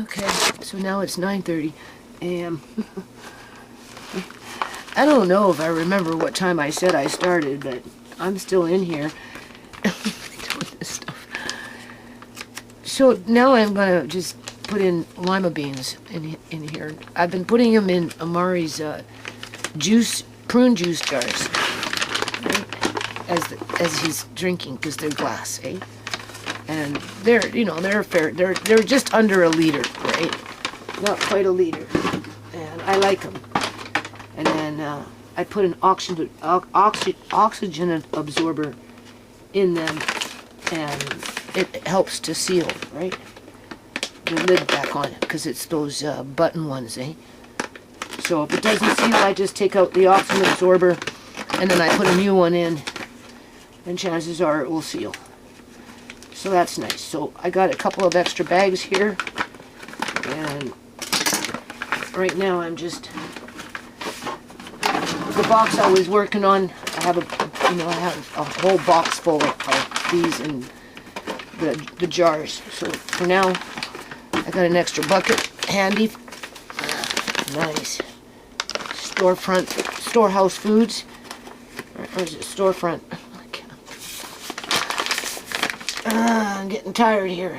Okay, so now it's 9:30 a.m. I don't know if I remember what time I said I started, but I'm still in here doing this stuff. So now I'm gonna just put in lima beans in here. I've been putting them in Amari's prune juice jars, right? As he's drinking, because they're glass, eh? And they're, they're fair. They're just under a liter, right? Not quite a liter, and I like them. And then I put an oxygen absorber in them, and it helps to seal, right? The lid back on it, because it's those button ones, eh? So if it doesn't seal, I just take out the oxygen absorber, and then I put a new one in, and chances are it will seal. So that's nice. So I got a couple of extra bags here, and right now I'm just, the box I was working on, I have a whole box full of these in the jars. So for now, I got an extra bucket handy. Nice. Storehouse Foods. Or is it storefront? I'm getting tired here.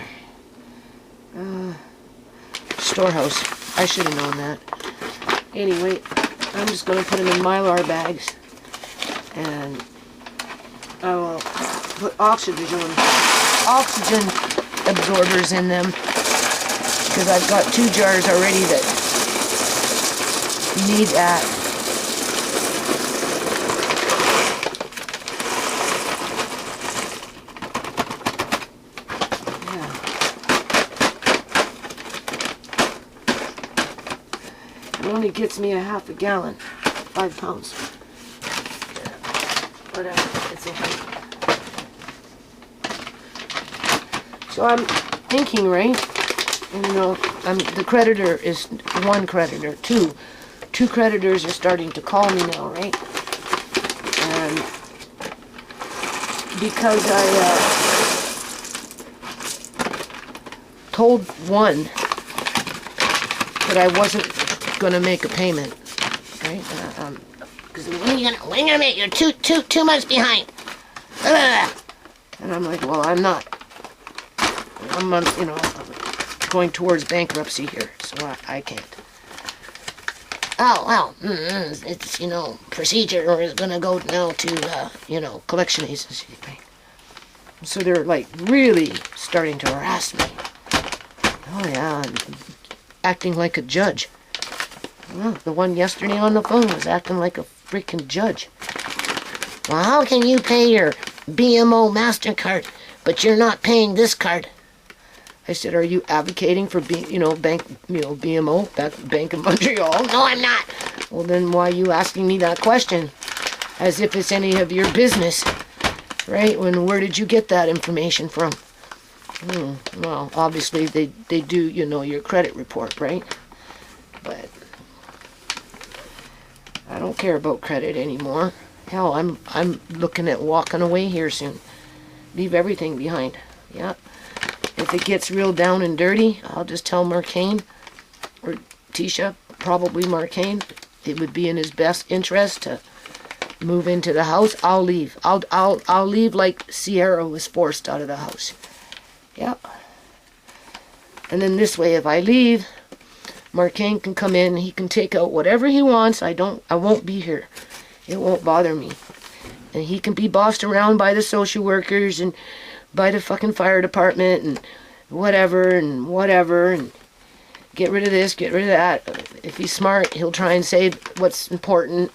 Storehouse. I should have known that. Anyway, I'm just going to put them in Mylar bags. And I will put oxygen absorbers in them. Because I've got 2 jars already that need that. It only gets me a half a gallon, 5 pounds. Whatever, it's okay. So I'm thinking, right? The creditor is 1 creditor, 2. 2 creditors are starting to call me now, right? And because I told one that I wasn't going to make a payment, right? Because when are you gonna make? You're 2 months behind. And I'm like, well, I'm not. I'm going towards bankruptcy here, so I can't. Oh, well, it's, procedure, or is going to go now to, collection agency. Right? So they're, like, really starting to harass me. Oh, yeah, acting like a judge. Well, the one yesterday on the phone was acting like a freaking judge. Well, how can you pay your BMO MasterCard, but you're not paying this card? I said, are you advocating for BMO, Bank of Montreal? No, I'm not. Well, then why are you asking me that question? As if it's any of your business, right? Where did you get that information from? Well, obviously they do, your credit report, right? But I don't care about credit anymore. Hell, I'm looking at walking away here soon. Leave everything behind. Yeah. If it gets real down and dirty, I'll just tell Marcane or Tisha, probably Marcane, it would be in his best interest to move into the house. I'll leave. I'll leave like Sierra was forced out of the house. Yep. And then this way, if I leave, Marcane can come in. He can take out whatever he wants. I won't be here. It won't bother me. And he can be bossed around by the social workers and by the fucking fire department and whatever and get rid of this, get rid of that. If he's smart, he'll try and say what's important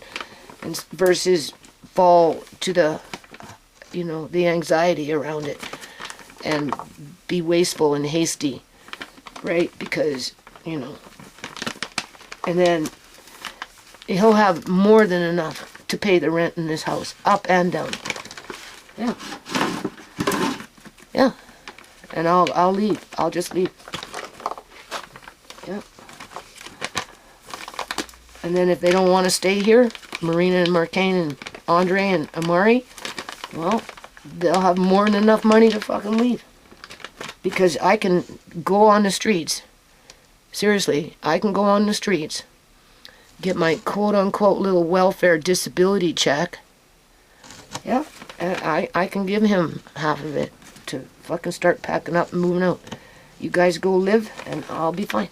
and versus fall to the anxiety around it and be wasteful and hasty, right? Because, and then he'll have more than enough to pay the rent in this house, up and down. Yeah. Yeah. And I'll leave. I'll just leave. Yeah. And then if they don't want to stay here, Marina and Marcane and Andre and Amari, well, they'll have more than enough money to fucking leave. Because I can go on the streets Seriously, I can go on the streets, get my quote-unquote little welfare disability check. Yeah, and I can give him half of it to fucking start packing up and moving out. You guys go live, and I'll be fine.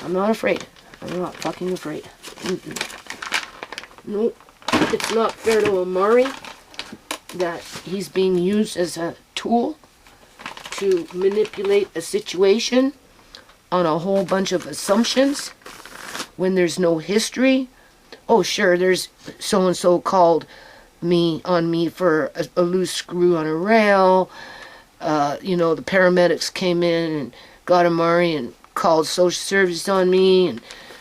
I'm not afraid. I'm not fucking afraid. Nope. It's not fair to Omari that he's being used as a tool to manipulate a situation on a whole bunch of assumptions when there's no history. Oh, sure, there's so-and-so called me for a loose screw on a rail. You know, the paramedics came in and got Omari and called social services on me, and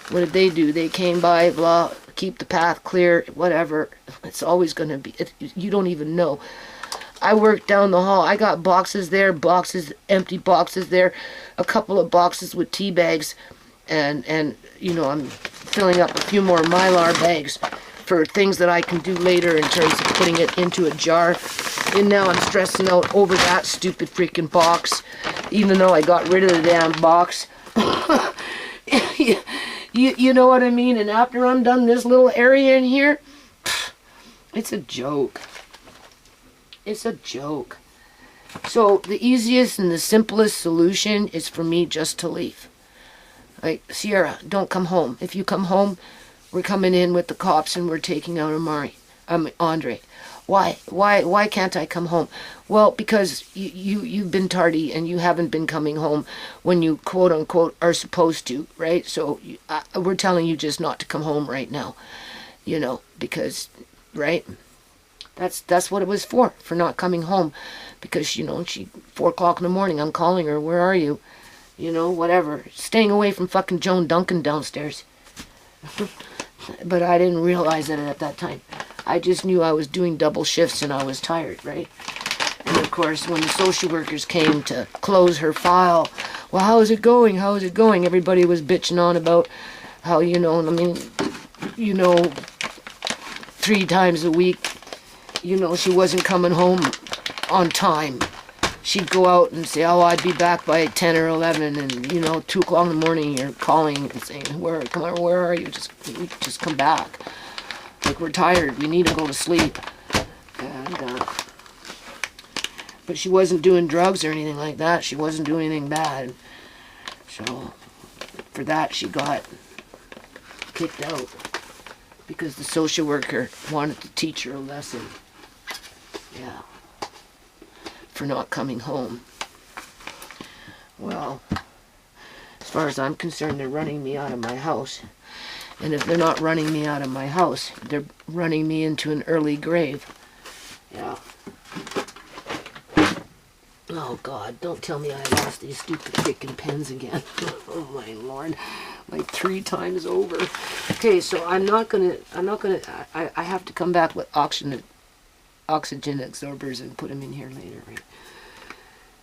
what did they do? They came by, blah, keep the path clear, whatever. It's always going to be, you don't even know. I worked down the hall. I got boxes there, empty boxes there, a couple of boxes with tea bags, and you know, I'm filling up a few more Mylar bags for things that I can do later in terms of putting it into a jar. And now I'm stressing out over that stupid freaking box, even though I got rid of the damn box. You know what I mean? And after I'm done this little area in here, it's a joke. It's a joke. So the easiest and the simplest solution is for me just to leave. Like, Sierra, don't come home. If you come home, we're coming in with the cops and we're taking out Andre. Why can't I come home? Well, because you've been tardy and you haven't been coming home when you quote unquote are supposed to, right? So we're telling you just not to come home right now, you know, because, right? That's what it was for not coming home, because, you know, 4 o'clock in the morning, I'm calling her, where are you? You know, whatever, staying away from fucking Joan Duncan downstairs. But I didn't realize it at that time. I just knew I was doing double shifts and I was tired, right? And of course, when the social workers came to close her file, well, how is it going? How is it going? Everybody was bitching on about how, you know, I mean, you know, 3 times a week, you know, she wasn't coming home on time. She'd go out and say, oh, I'd be back by 10 or 11, and, you know, 2 o'clock in the morning, you're calling and saying, where are you? Just come back. Like, we're tired. We need to go to sleep. And, but she wasn't doing drugs or anything like that. She wasn't doing anything bad. So, for that, she got kicked out because the social worker wanted to teach her a lesson. Yeah. For not coming home. Well, as far as I'm concerned, they're running me out of my house. And if they're not running me out of my house, they're running me into an early grave. Yeah. Oh God, don't tell me I lost these stupid freaking pens again. Oh my Lord. Like 3 times over. Okay, so I have to come back with oxygen absorbers and put them in here later, right?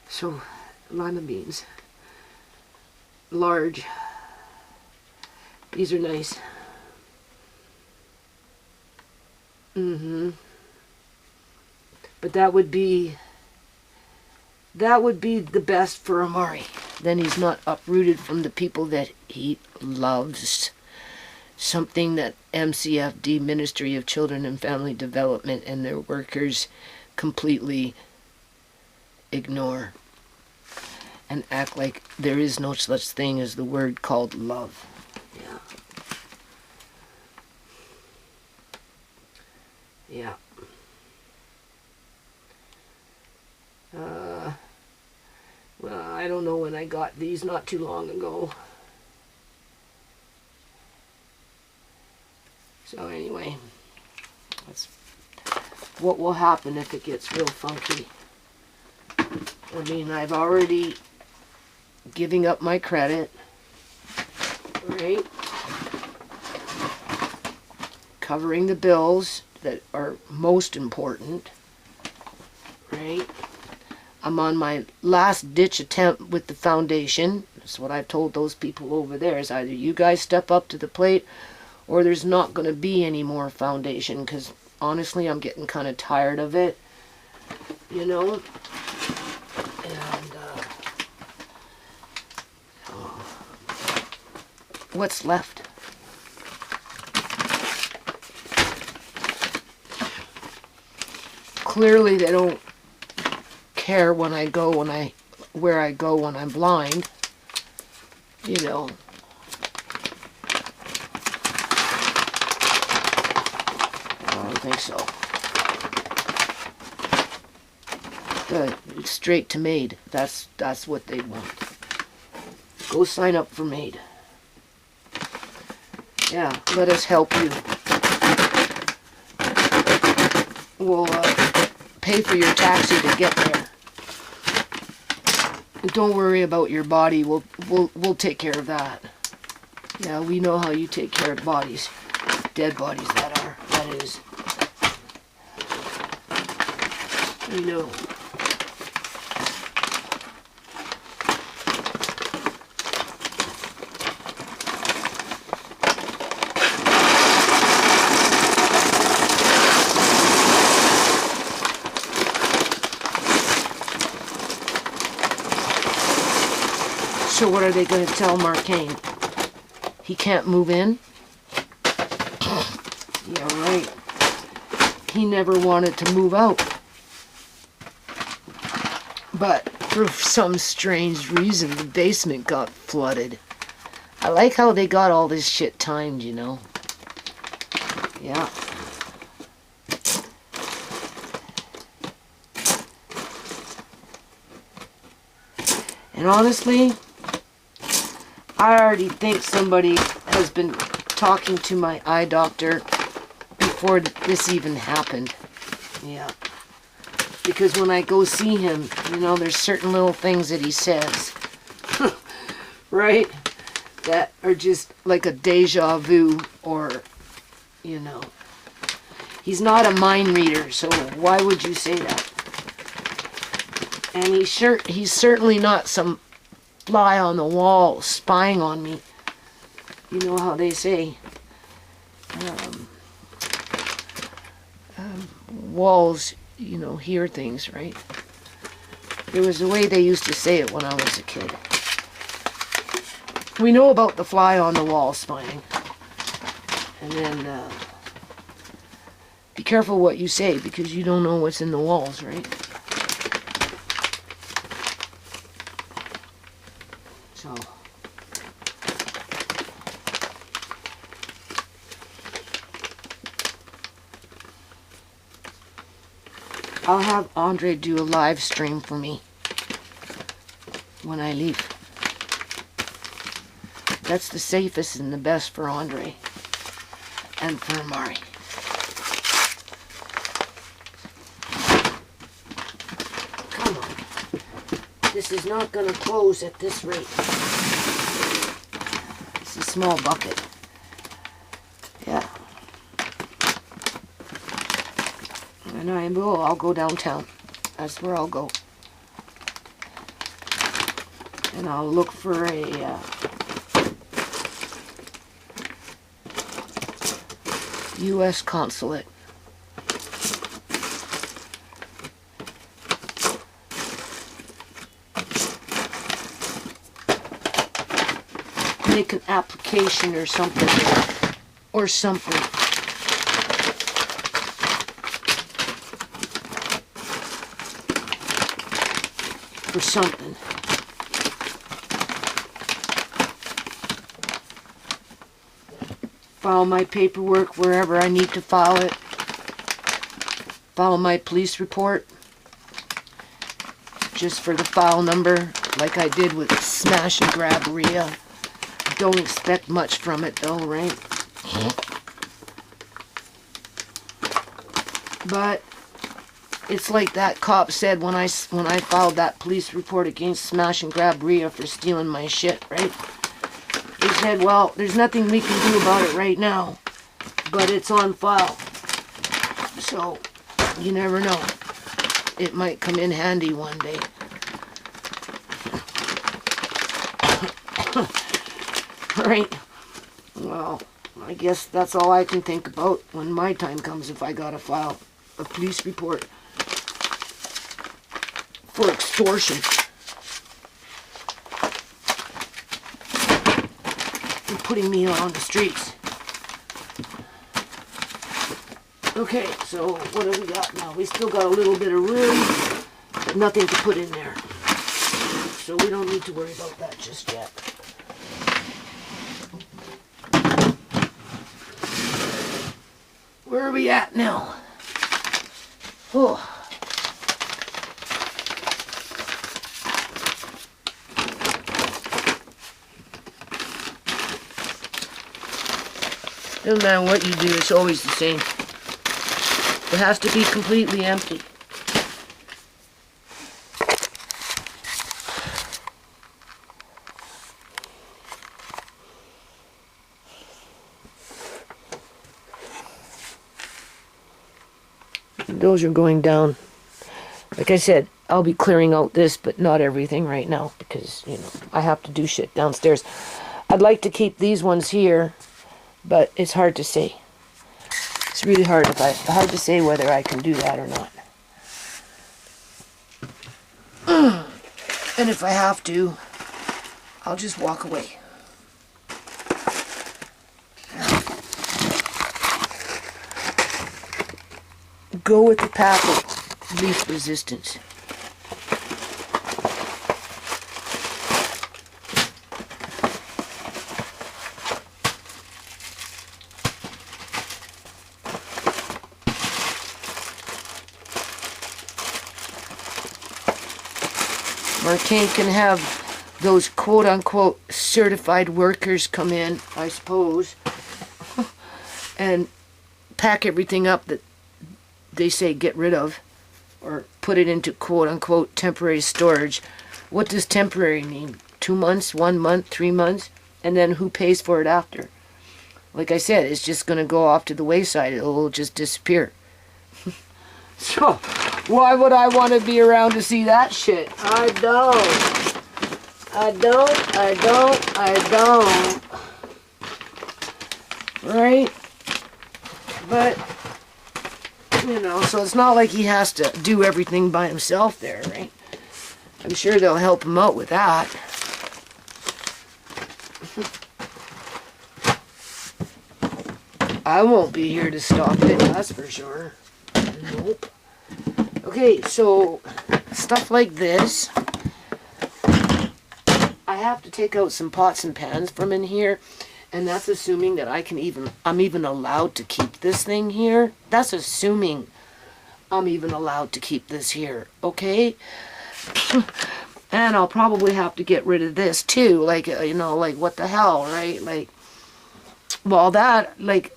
So, lima beans. Large. These are nice. But that would be the best for Omari. Then he's not uprooted from the people that he loves. Something that MCFD, Ministry of Children and Family Development, and their workers completely ignore and act like there is no such thing as the word called love. Yeah. Well, I don't know when I got these, not too long ago. So anyway, that's what will happen if it gets real funky. I mean, I've already giving up my credit, right? Covering the bills that are most important, right? I'm on my last ditch attempt with the foundation. That's what I've told those people over there, is either you guys step up to the plate or there's not going to be any more foundation, because honestly I'm getting kind of tired of it, you know. And what's left. Clearly they don't care when I go, where I go when I'm blind. You know. I don't think so. Straight to MAID. That's what they want. Go sign up for MAID. Yeah, let us help you. We'll pay for your taxi to get there. Don't worry about your body. We'll take care of that. Yeah, we know how you take care of bodies. Dead bodies, that is. We know. So what are they going to tell Marcane? He can't move in? Yeah, right. He never wanted to move out. But for some strange reason, the basement got flooded. I like how they got all this shit timed, you know. Yeah. And honestly, I already think somebody has been talking to my eye doctor before this even happened. Yeah. Because when I go see him, you know, there's certain little things that he says. Right? That are just like a deja vu, or, you know. He's not a mind reader, so why would you say that? And he's certainly not some fly on the wall spying on me. You know how they say walls, you know, hear things, right? There was a way they used to say it when I was a kid. We know about the fly on the wall spying. And then be careful what you say, because you don't know what's in the walls, right? So I'll have Andre do a live stream for me when I leave. That's the safest and the best for Andre and for Amari. Come on. This is not going to close at this rate. It's a small bucket. Yeah. And I'll go downtown. That's where I'll go. And I'll look for a U.S. consulate. Make an application or something. Or something. For something. File my paperwork wherever I need to file it. File my police report. Just for the file number, like I did with Smash and Grab Rhea. Don't expect much from it though, right? But it's like that cop said when I filed that police report against Smash and Grab Rhea for stealing my shit, right? He said, well, there's nothing we can do about it right now, but it's on file. So, you never know. It might come in handy one day. Right? Well, I guess that's all I can think about when my time comes, if I gotta file a police report for extortion. and putting me out on the streets. Okay, so what do we got now? We still got a little bit of room, but nothing to put in there. So we don't need to worry about that just yet. Where are we at now? Oh. Doesn't matter what you do, it's always the same. It has to be completely empty. Those are going down. Like I said, I'll be clearing out this, but not everything right now because, you know, I have to do shit downstairs. I'd like to keep these ones here, but it's hard to say. It's really hard to say whether I can do that or not. And if I have to, I'll just walk away. Go with the path of least resistance. Martine can have those quote-unquote certified workers come in, I suppose, and pack everything up that they say get rid of, or put it into quote-unquote temporary storage. What does temporary mean? 2 months, 1 month, 3 months? And then who pays for it after? Like I said, it's just going to go off to the wayside. It'll just disappear. So, why would I want to be around to see that shit? I don't. Right? But, you know, so it's not like he has to do everything by himself there, right? I'm sure they'll help him out with that. I won't be here to stop it, that's for sure. Nope. Okay, so stuff like this. I have to take out some pots and pans from in here, and that's assuming that I'm even allowed to keep this thing here. That's assuming I'm even allowed to keep this here, okay? And I'll probably have to get rid of this too, like, you know, like what the hell, right? Like, well, that, like,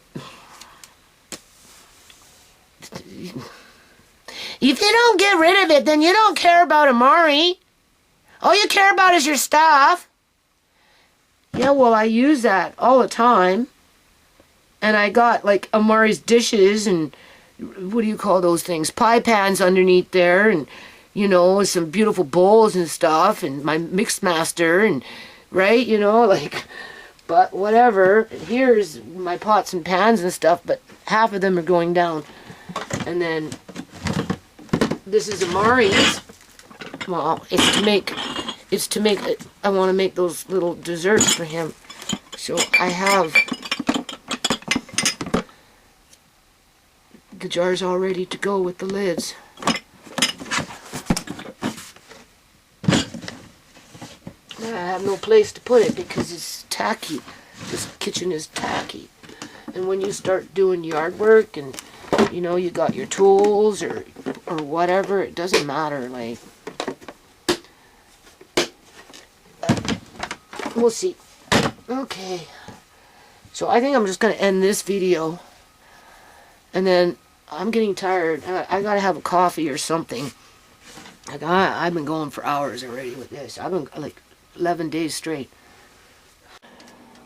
if you don't get rid of it, then you don't care about Amari. All you care about is your stuff. Yeah, well, I use that all the time. And I got, like, Amari's dishes and, what do you call those things? Pie pans underneath there and, you know, some beautiful bowls and stuff and my Mixmaster and, right, you know, like, but whatever. Here's my pots and pans and stuff, but half of them are going down. And then this is Amari's. Well, it's to make, I want to make those little desserts for him. So I have the jars all ready to go with the lids. I have no place to put it because it's tacky. This kitchen is tacky. And when you start doing yard work and, you know, you got your tools or whatever, it doesn't matter, like, we'll see. Okay. So I think I'm just going to end this video. And then I'm getting tired. I got to have a coffee or something. Like, I've been going for hours already with this. I've been, like, 11 days straight.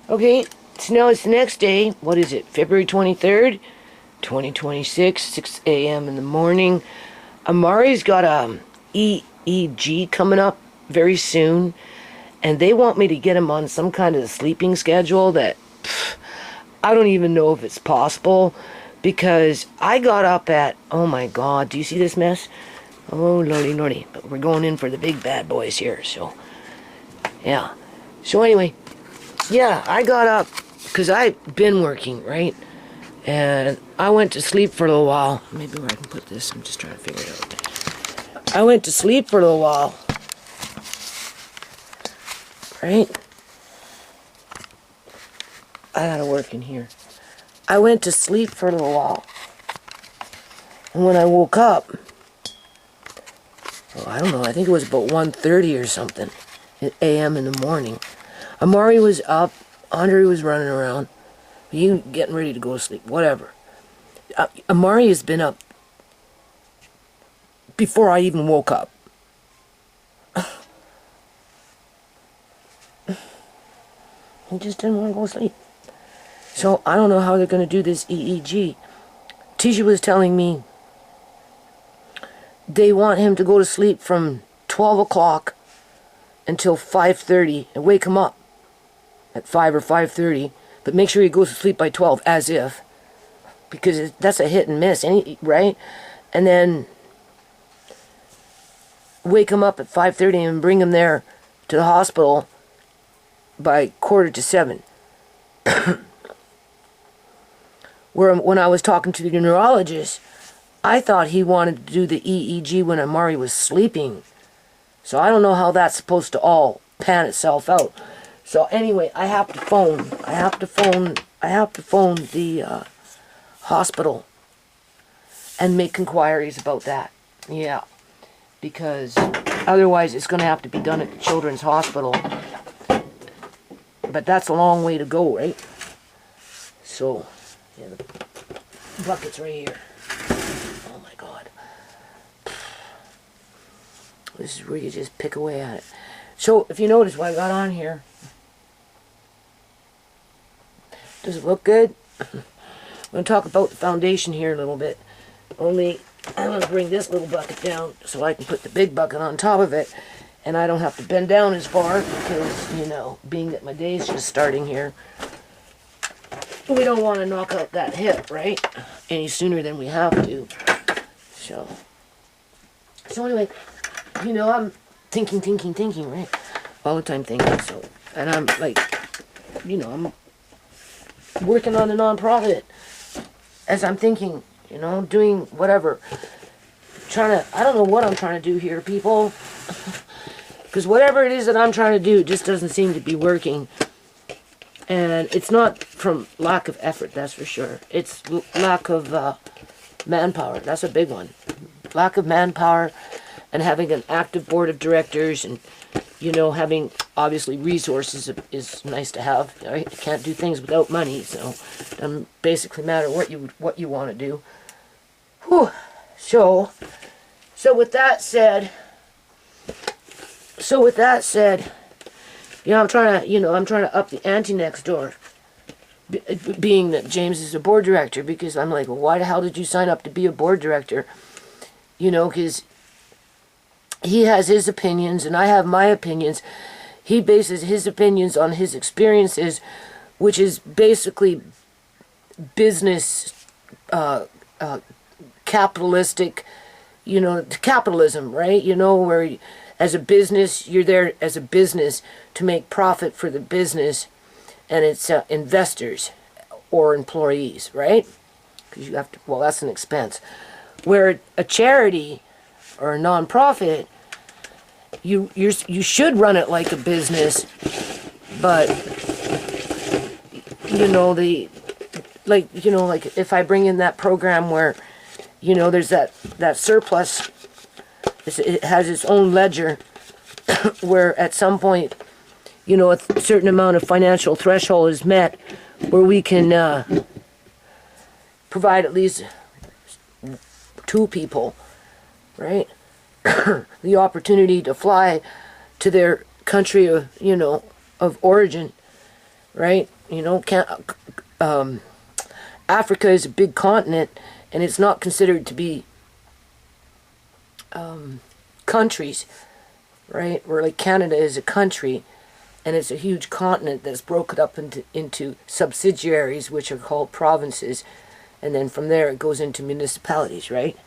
Okay. So now it's the next day. What is it? February 23rd, 2026, 6 a.m. in the morning. Amari's got a EEG coming up very soon. And they want me to get him on some kind of sleeping schedule that I don't even know if it's possible. Because I got up at, oh my God, do you see this mess? Oh, lordy, lordy. But we're going in for the big bad boys here, so, yeah. So anyway, Yeah, I got up because I've been working, right? And I went to sleep for a little while. Maybe where I can put this, I'm just trying to figure it out. I went to sleep for a little while. Right? I gotta work in here. I went to sleep for a little while. And when I woke up, I don't know, I think it was about 1:30 or something, a.m. in the morning. Amari was up, Andre was running around, he getting ready to go to sleep, whatever. Amari has been up before I even woke up. He just didn't want to go to sleep. So I don't know how they're going to do this EEG. Tisha was telling me they want him to go to sleep from 12 o'clock until 5:30 and wake him up at 5 or 5:30, but make sure he goes to sleep by 12, as if, because that's a hit and miss, right? And then wake him up at 5:30 and bring him there to the hospital by 6:45. Where when I was talking to the neurologist, I thought he wanted to do the EEG when Amari was sleeping. So I don't know how that's supposed to all pan itself out. So anyway, I have to phone the hospital and make inquiries about that. Yeah. Because otherwise it's going to have to be done at the Children's Hospital. But that's a long way to go, right? So, yeah, the bucket's right here. Oh my God. This is where you just pick away at it. So, if you notice what I got on here, does it look good? I'm going to talk about the foundation here a little bit. Only, I'm going to bring this little bucket down so I can put the big bucket on top of it. And I don't have to bend down as far because, you know, being that my day's just starting here, we don't want to knock out that hip, right? Any sooner than we have to. So anyway, you know, I'm thinking, right? All the time thinking, so. And I'm like, you know, I'm working on a non-profit as I'm thinking, you know, doing whatever. I don't know what I'm trying to do here, people. Because whatever it is that I'm trying to do just doesn't seem to be working. And it's not from lack of effort, that's for sure. It's lack of manpower. That's a big one. Lack of manpower and having an active board of directors and, you know, having, obviously, resources is nice to have. Right? You can't do things without money, so it doesn't basically matter what you want to do. Whew. So with that said, you know, I'm trying to up the ante next door. Being that James is a board director, because I'm like, well, why the hell did you sign up to be a board director? You know, because he has his opinions and I have my opinions. He bases his opinions on his experiences, which is basically business, capitalistic, you know, capitalism, right? You know, where as a business, you're there as a business to make profit for the business, and it's investors or employees, right? Because you have to, well, that's an expense. Where a charity or a non-profit, you should run it like a business, but you know, like if I bring in that program where, you know, there's that surplus, it has its own ledger where at some point, you know, a certain amount of financial threshold is met where we can provide at least 2 people, right, the opportunity to fly to their country of, you know, of origin, right? You know, Africa is a big continent, and it's not considered to be countries, right? Where like Canada is a country, and it's a huge continent that's broken up into subsidiaries, which are called provinces, and then from there it goes into municipalities, right?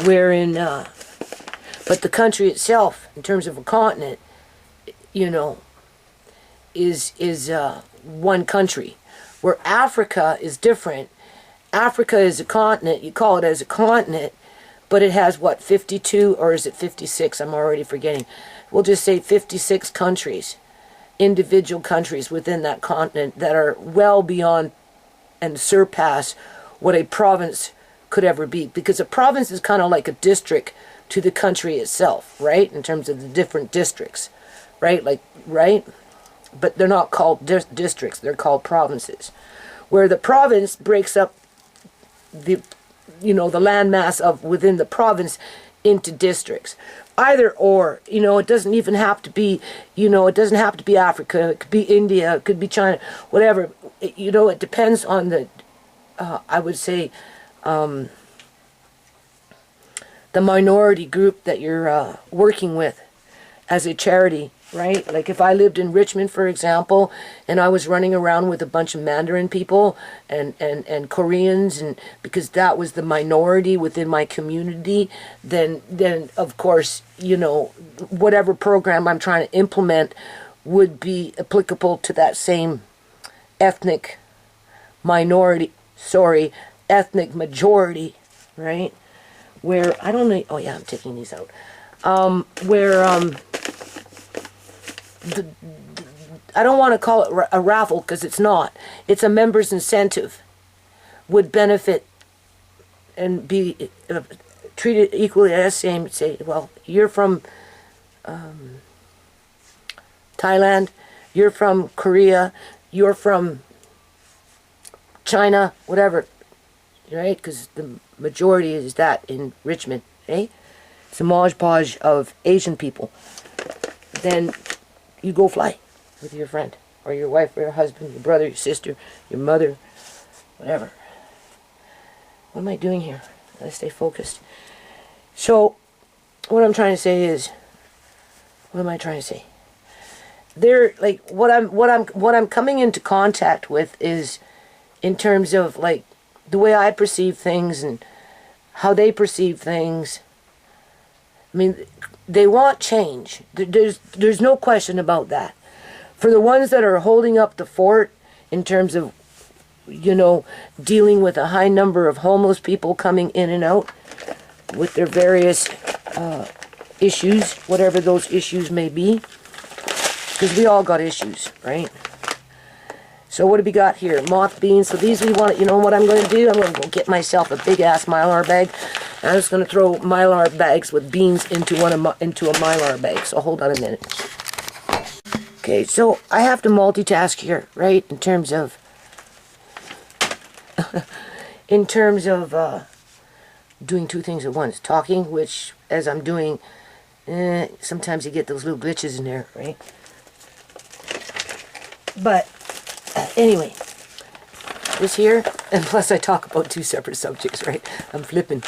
Wherein, but the country itself, in terms of a continent, you know, is one country, where Africa is different. Africa is a continent. You call it as a continent, but it has what, 52, or is it 56? I'm already forgetting. We'll just say 56 countries, individual countries within that continent that are well beyond and surpass what a province could ever be. Because a province is kind of like a district to the country itself, right? In terms of the different districts, right? Like, right? But they're not called districts, they're called provinces. Where the province breaks up the, you know, the landmass of within the province into districts. Either or, you know, it doesn't even have to be, you know, it doesn't have to be Africa, it could be India, it could be China, whatever. You know, it depends on the, I would say, the minority group that you're working with as a charity, right? Like if I lived in Richmond, for example, and I was running around with a bunch of Mandarin people and Koreans, and because that was the minority within my community, then of course, you know, whatever program I'm trying to implement would be applicable to that same ethnic minority, ethnic majority, right? Where, I don't know, oh yeah, I'm taking these out. Where, I don't want to call it a raffle because it's not. It's a member's incentive. Would benefit and be treated equally as same. Say, well, you're from Thailand, you're from Korea, you're from China, whatever, right? Because the majority is that in Richmond, eh? It's a modge podge of Asian people. Then you go fly with your friend, or your wife, or your husband, your brother, your sister, your mother, whatever. What am I doing here? I gotta stay focused. So, what I'm trying to say is, what am I trying to say? They're like what I'm coming into contact with is, in terms of like the way I perceive things and how they perceive things. I mean, they want change. There's no question about that. For the ones that are holding up the fort in terms of, you know, dealing with a high number of homeless people coming in and out with their various issues, whatever those issues may be, because we all got issues, right? So what have we got here? Moth beans. So these we want, you know what I'm going to do? I'm going to go get myself a big-ass Mylar bag. And I'm just going to throw Mylar bags with beans into a Mylar bag. So hold on a minute. Okay, so I have to multitask here, right? In terms of... doing two things at once. Talking, which, as I'm doing, sometimes you get those little glitches in there, right? But... anyway, this here, and plus I talk about two separate subjects, right? I'm flipping.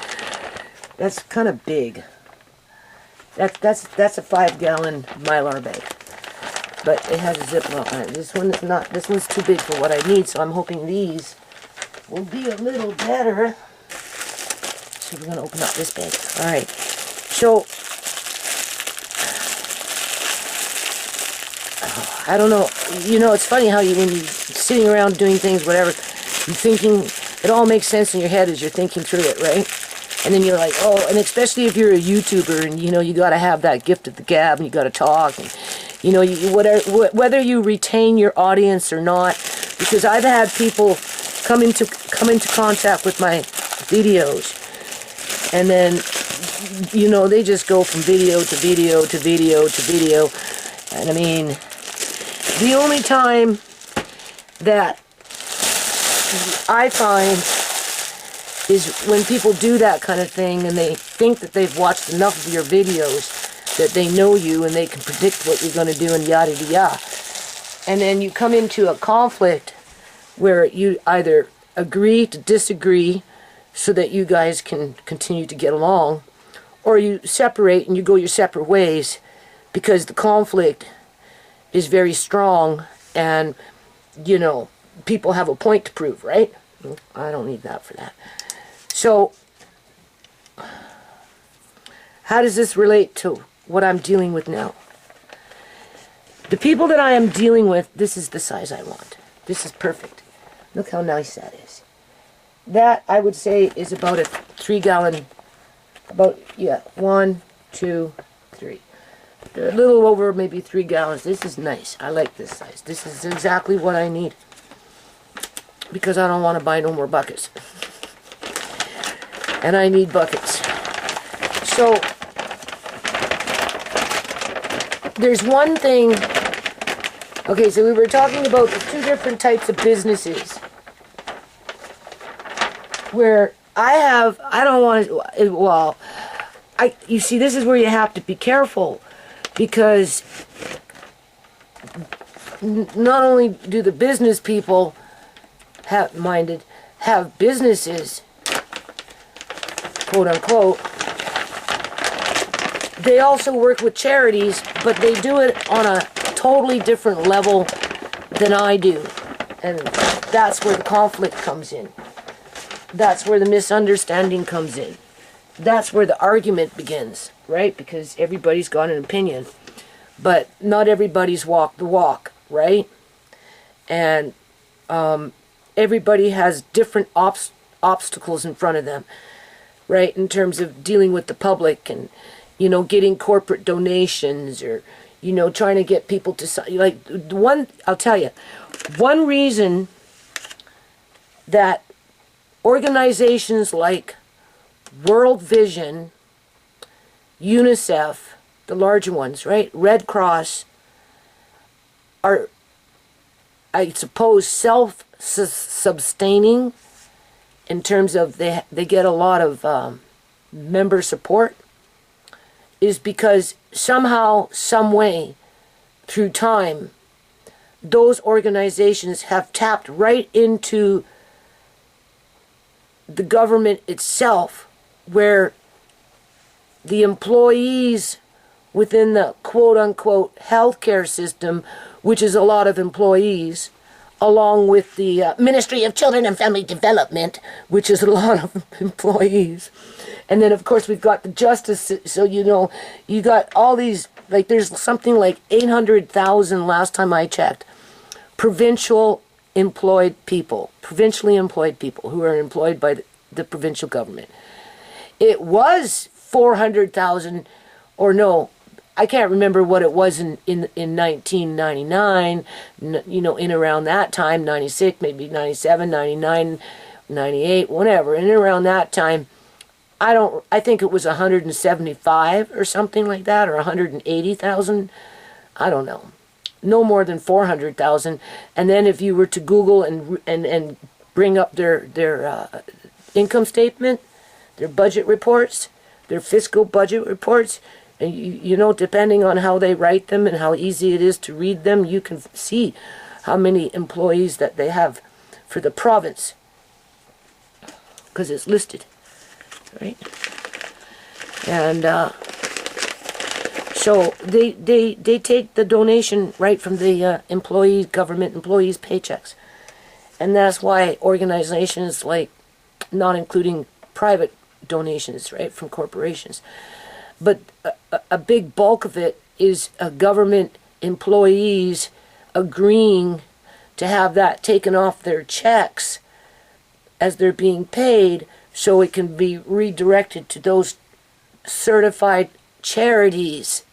That's kind of big. That's a 5-gallon Mylar bag, but it has a Ziploc on it. This one is not. This one's too big for what I need, so I'm hoping these will be a little better. So we're gonna open up this bag. All right. So I don't know, you know, it's funny how when you're sitting around doing things, whatever, you're thinking, it all makes sense in your head as you're thinking through it, right? And then you're like, oh, and especially if you're a YouTuber and, you know, you got to have that gift of the gab and you got to talk, and, you know, whether you retain your audience or not, because I've had people come into contact with my videos, and then, you know, they just go from video to video to video to video, and I mean... the only time that I find is when people do that kind of thing and they think that they've watched enough of your videos that they know you and they can predict what you're going to do and yada yada yada. And then you come into a conflict where you either agree to disagree so that you guys can continue to get along, or you separate and you go your separate ways because the conflict is very strong and, you know, people have a point to prove, right? I don't need that for that. So, how does this relate to what I'm dealing with now? The people that I am dealing with, this is the size I want. This is perfect. Look how nice that is. That, I would say, is about a 3-gallon, yeah, 1, 2, 3. A little over maybe 3 gallons. This is nice. I like this size. This is exactly what I need. Because I don't want to buy no more buckets. And I need buckets. So, there's one thing. Okay, so we were talking about the 2 different types of businesses. Where I don't want to, well, you see, this is where you have to be careful. Because not only do the business people have businesses, quote unquote, they also work with charities, but they do it on a totally different level than I do. And that's where the conflict comes in. That's where the misunderstanding comes in. That's where the argument begins, right? Because everybody's got an opinion. But not everybody's walk the walk, right? And everybody has different obstacles in front of them, right? In terms of dealing with the public and, getting corporate donations or, trying to get people to, I'll tell you, one reason that organizations like World Vision, UNICEF, the larger ones, right? Red Cross are, I suppose, self-sustaining in terms of they get a lot of member support, is because somehow, some way, through time, those organizations have tapped right into the government itself, where the employees within the quote-unquote healthcare system, which is a lot of employees, along with the Ministry of Children and Family Development, which is a lot of employees. And then, of course, we've got the justice, so you got all these, there's something like 800,000 last time I checked, provincially employed people who are employed by the provincial government. It was 400,000, or no, I can't remember what it was in 1999, in around that time, 96, maybe 97, 99, 98, whatever, and around that time, I think it was 175 or something like that, or 180,000, I don't know. No more than 400,000. And then if you were to Google and bring up their income statement, their budget reports, their fiscal budget reports, and depending on how they write them and how easy it is to read them, you can see how many employees that they have for the province, because it's listed, right? And so they take the donation right from the government employees' paychecks. And that's why organizations like, not including private donations, right, from corporations, but a big bulk of it is government employees agreeing to have that taken off their checks as they're being paid, so it can be redirected to those certified charities.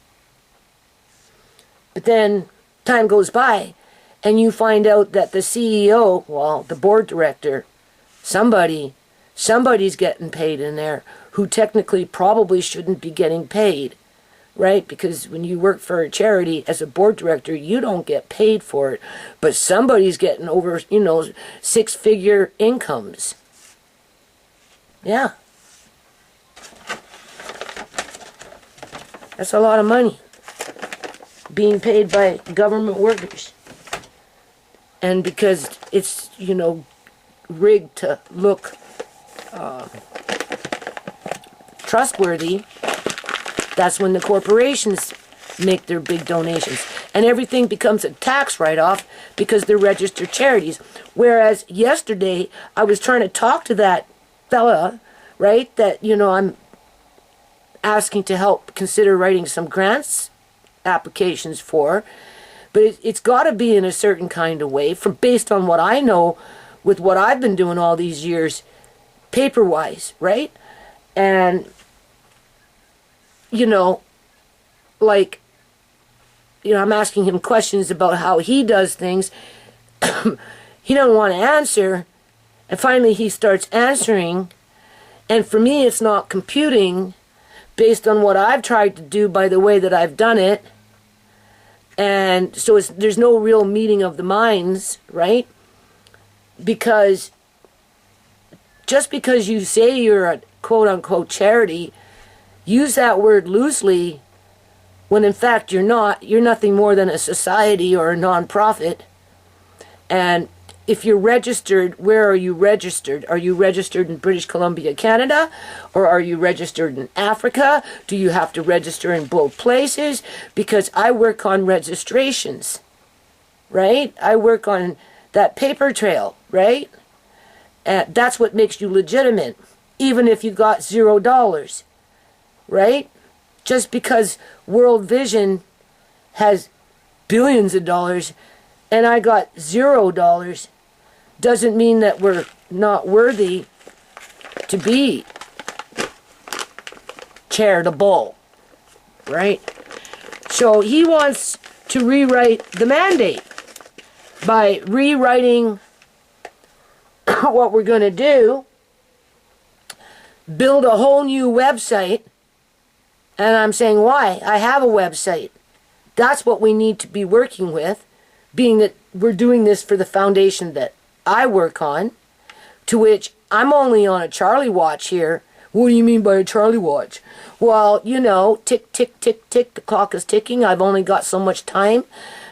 But then time goes by and you find out that the CEO, well, the board director, somebody's getting paid in there who technically probably shouldn't be getting paid, right? Because when you work for a charity as a board director, you don't get paid for it, but somebody's getting over, 6-figure incomes. Yeah. That's a lot of money being paid by government workers. And because it's, rigged to look trustworthy, that's when the corporations make their big donations. And everything becomes a tax write-off because they're registered charities. Whereas yesterday, I was trying to talk to that fella, right, that, I'm asking to help consider writing some grants applications for, but it's got to be in a certain kind of way, from based on what I know, with what I've been doing all these years, paper-wise, right? And like, I'm asking him questions about how he does things. He doesn't want to answer, and finally he starts answering, and for me it's not computing based on what I've tried to do by the way that I've done it. And so there's no real meeting of the minds, right? Because just because you say you're a quote-unquote charity, use that word loosely, when in fact you're not. You're nothing more than a society or a non-profit. And if you're registered, where are you registered? Are you registered in British Columbia, Canada? Or are you registered in Africa? Do you have to register in both places? Because I work on registrations, right? I work on that paper trail, right? And that's what makes you legitimate, even if you got $0, right? Just because World Vision has billions of dollars and I got $0 doesn't mean that we're not worthy to be charitable, right? So he wants to rewrite the mandate by rewriting what we're going to do, build a whole new website. And I'm saying, why? I have a website. That's what we need to be working with, being that we're doing this for the foundation that I work on, to which I'm only on a Charlie watch here. What do you mean by a Charlie watch? Well, tick, tick, tick, tick, the clock is ticking. I've only got so much time,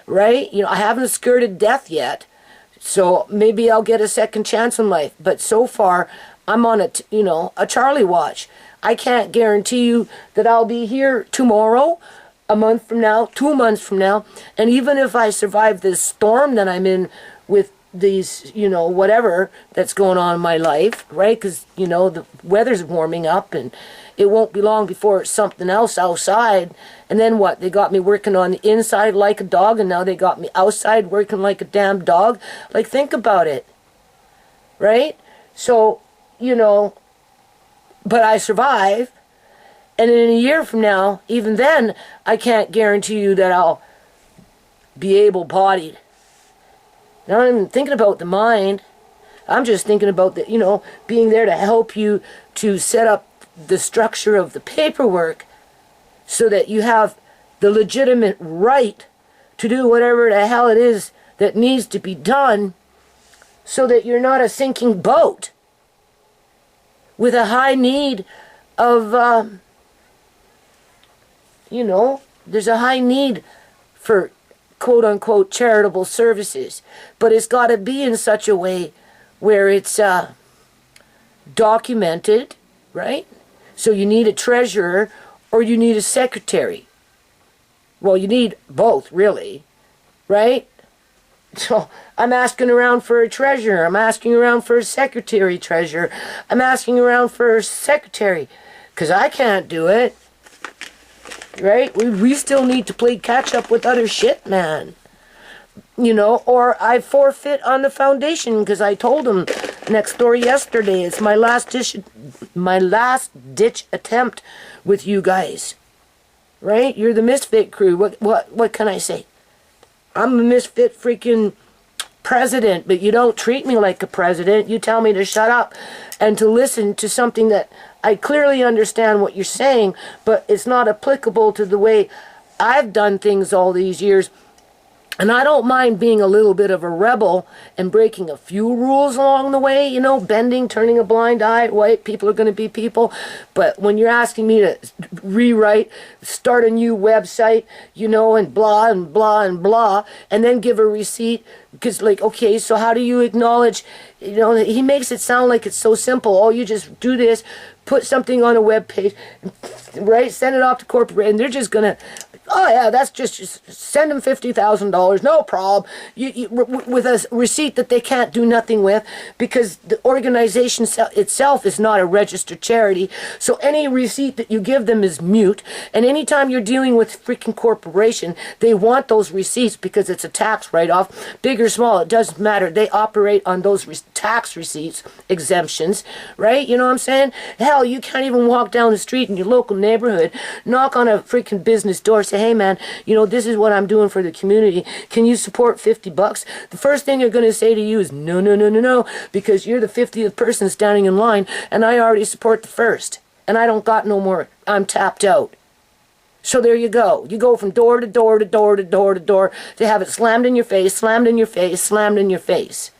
right? I haven't skirted death yet, so maybe I'll get a second chance in life. But so far, I'm on a Charlie watch. I can't guarantee you that I'll be here tomorrow, a month from now, 2 months from now. And even if I survive this storm that I'm in with these, whatever that's going on in my life, right? Because, the weather's warming up and it won't be long before it's something else outside. And then what? They got me working on the inside like a dog, and now they got me outside working like a damn dog. Like, think about it, right? So, but I survive, and in a year from now, even then, I can't guarantee you that I'll be able-bodied. Now, I'm not even thinking about the mind. I'm just thinking about the, being there to help you to set up the structure of the paperwork so that you have the legitimate right to do whatever the hell it is that needs to be done, so that you're not a sinking boat with a high need of, there's a high need for quote-unquote charitable services. But it's got to be in such a way where it's documented, right? So you need a treasurer or you need a secretary. Well, you need both, really, right? So I'm asking around for a treasurer. I'm asking around for a secretary treasurer. I'm asking around for a secretary because I can't do it. Right? We still need to play catch up with other shit, man. Or I forfeit on the foundation because I told him next door yesterday it's my last ditch attempt with you guys. Right? You're the misfit crew. What can I say? I'm a misfit freaking president, but you don't treat me like a president. You tell me to shut up and to listen to something that I clearly understand what you're saying, but it's not applicable to the way I've done things all these years. And I don't mind being a little bit of a rebel and breaking a few rules along the way, bending, turning a blind eye. White people are going to be people. But when you're asking me to rewrite, start a new website, and blah and blah and blah, and then give a receipt because, like, okay, so how do you acknowledge, he makes it sound like it's so simple. Oh, you just do this, put something on a web page, right, send it off to corporate, and they're just gonna, oh yeah, that's just send them $50,000, no problem. With a receipt that they can't do nothing with, because the organization itself is not a registered charity. So any receipt that you give them is mute. And anytime you're dealing with freaking corporation, they want those receipts because it's a tax write-off, big or small, it doesn't matter. They operate on those tax receipts, exemptions, right? You know what I'm saying? Hell, you can't even walk down the street in your local neighborhood, knock on a freaking business door, say, hey man, this is what I'm doing for the community. Can you support $50? The first thing they're going to say to you is no, no, no, no, no, because you're the 50th person standing in line, and I already support the first, and I don't got no more. I'm tapped out. So there you go. You go from door to door to door to door to door to have it slammed in your face, slammed in your face, slammed in your face.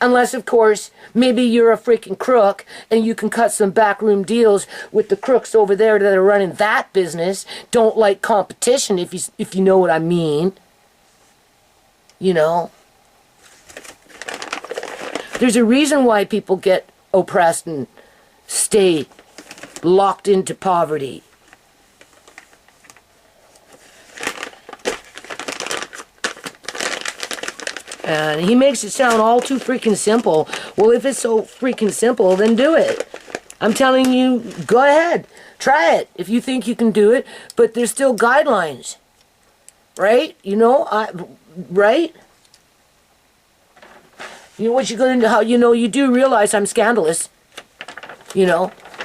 Unless, of course, maybe you're a freaking crook and you can cut some backroom deals with the crooks over there that are running that business. Don't like competition, if you know what I mean. There's a reason why people get oppressed and stay locked into poverty. And he makes it sound all too freaking simple. Well, if it's so freaking simple, then do it. I'm telling you, go ahead. Try it if you think you can do it. But there's still guidelines. Right? Right? You know what you're going to do? How you do realize I'm scandalous.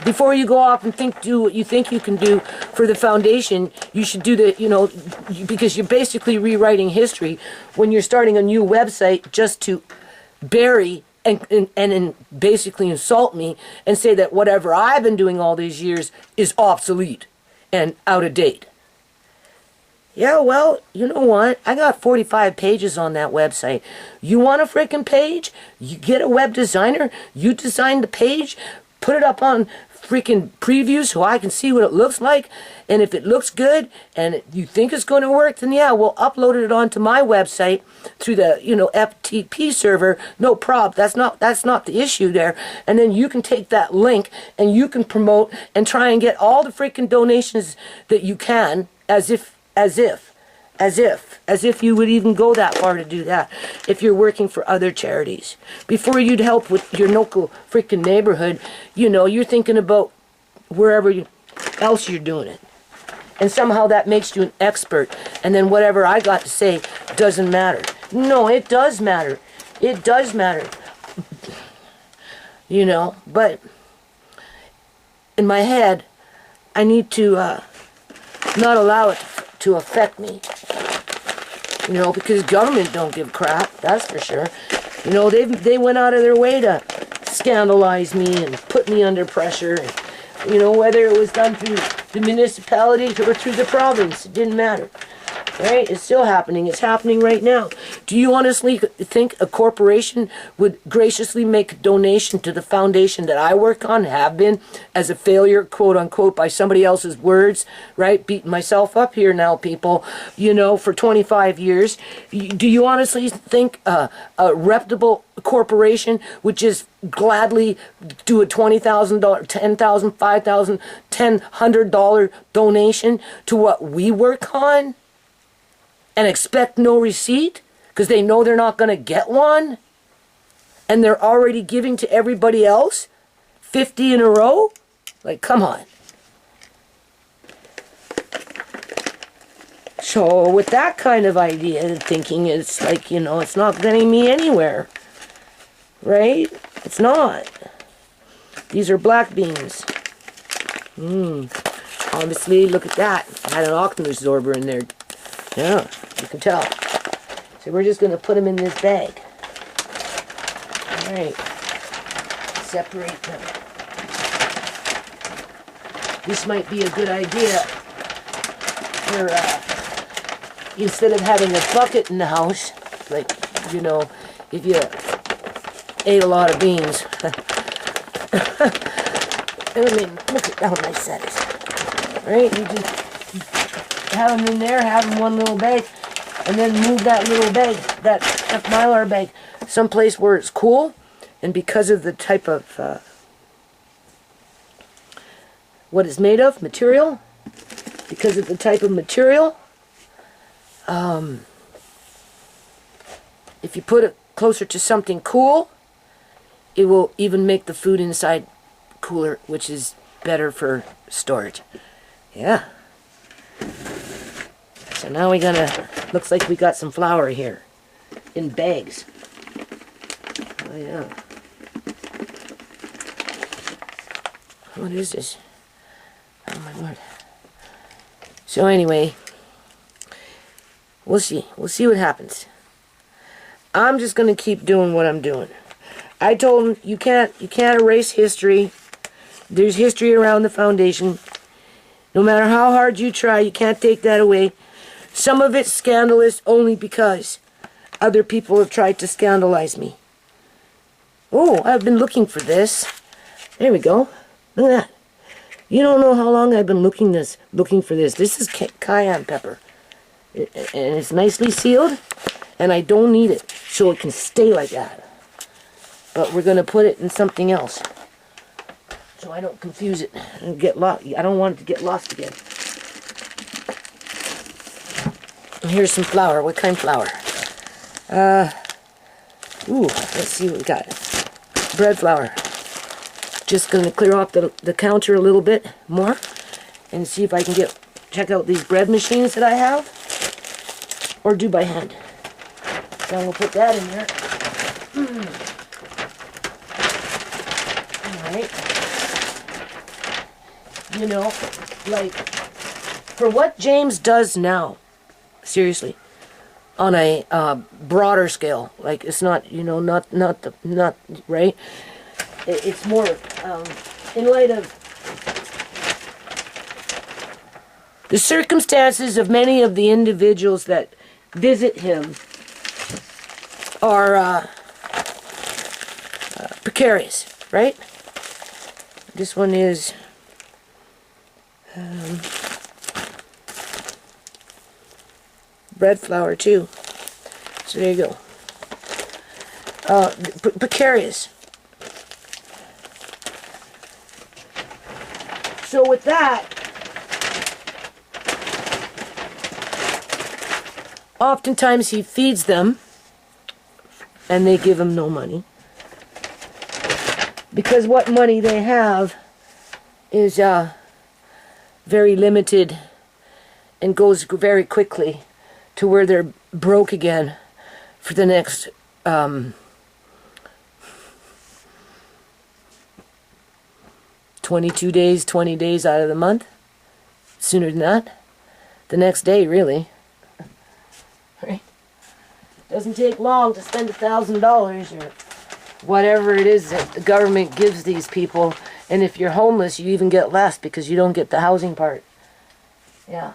Before you go off and do what you think you can do for the foundation, you should do because you're basically rewriting history when you're starting a new website just to bury and basically insult me and say that whatever I've been doing all these years is obsolete and out of date. Yeah, well, you know what? I got 45 pages on that website. You want a freaking page? You get a web designer, you design the page, put it up on freaking preview so I can see what it looks like, and if it looks good and you think it's going to work, then yeah, we'll upload it onto my website through the FTP server. No problem. That's not the issue there. And then you can take that link and you can promote and try and get all the freaking donations that you can, as if you would even go that far to do that if you're working for other charities. Before you'd help with your local freaking neighborhood, you're thinking about wherever else you're doing it. And somehow that makes you an expert. And then whatever I got to say doesn't matter. No, it does matter. It does matter. But in my head, I need to not allow it to affect me. Because government don't give crap, that's for sure. They went out of their way to scandalize me and put me under pressure. And, whether it was done through the municipality or through the province, it didn't matter. Right? It's still happening. It's happening right now. Do you honestly think a corporation would graciously make a donation to the foundation that I work on, have been, as a failure, quote unquote, by somebody else's words, right? Beating myself up here now, people, for 25 years. Do you honestly think a reputable corporation would just gladly do a $20,000, $10,000, $5,000, $1,000 donation to what we work on? And expect no receipt because they know they're not going to get one, and they're already giving to everybody else 50 in a row? Like, come on. So with that kind of idea and thinking, it's like, it's not getting me anywhere, right? It's not. These are black beans. Obviously, look at that. I had an octane absorber in there. Yeah, you can tell. So we're just going to put them in this bag. Alright. Separate them. This might be a good idea for, instead of having a bucket in the house, like, if you ate a lot of beans. Look at how nice that is. Alright, you just have them in there, have them one little bag. and then move that little bag, that Mylar bag, someplace where it's cool. And because of the type of what it's made of, material, because of the type of material, if you put it closer to something cool, it will even make the food inside cooler, which is better for storage. Yeah. So now looks like we got some flour here in bags. Oh yeah. What is this? Oh my lord. So anyway, we'll see. We'll see what happens. I'm just gonna keep doing what I'm doing. I told him you can't erase history. There's history around the foundation. No matter how hard you try, you can't take that away. Some of it's scandalous only because other people have tried to scandalize me. Oh, I've been looking for this. There we go. Look at that. You don't know how long I've been looking for this. This is cayenne pepper. And it's nicely sealed, and I don't need it, so it can stay like that. But we're going to put it in something else, so I don't confuse it and get lost. I don't want it to get lost again. And here's some flour. What kind of flour? Let's see what we got. Bread flour. Just going to clear off the counter a little bit more and see if I can check out these bread machines that I have, or do by hand. So I'm going to put that in there. Alright. You know, like, for what James does now, seriously, on a broader scale, like, it's not, you know, not right? It's more, in light of the circumstances of many of the individuals that visit him are precarious, right? This one is bread flour too. So there you go. Precarious. So with that, oftentimes he feeds them, and they give him no money. Because what money they have is very limited and goes very quickly to where they're broke again for the next 22 days, 20 days out of the month. Sooner than that. The next day, really. Right? Doesn't take long to spend $1,000 or whatever it is that the government gives these people. And if you're homeless, you even get less because you don't get the housing part. Yeah.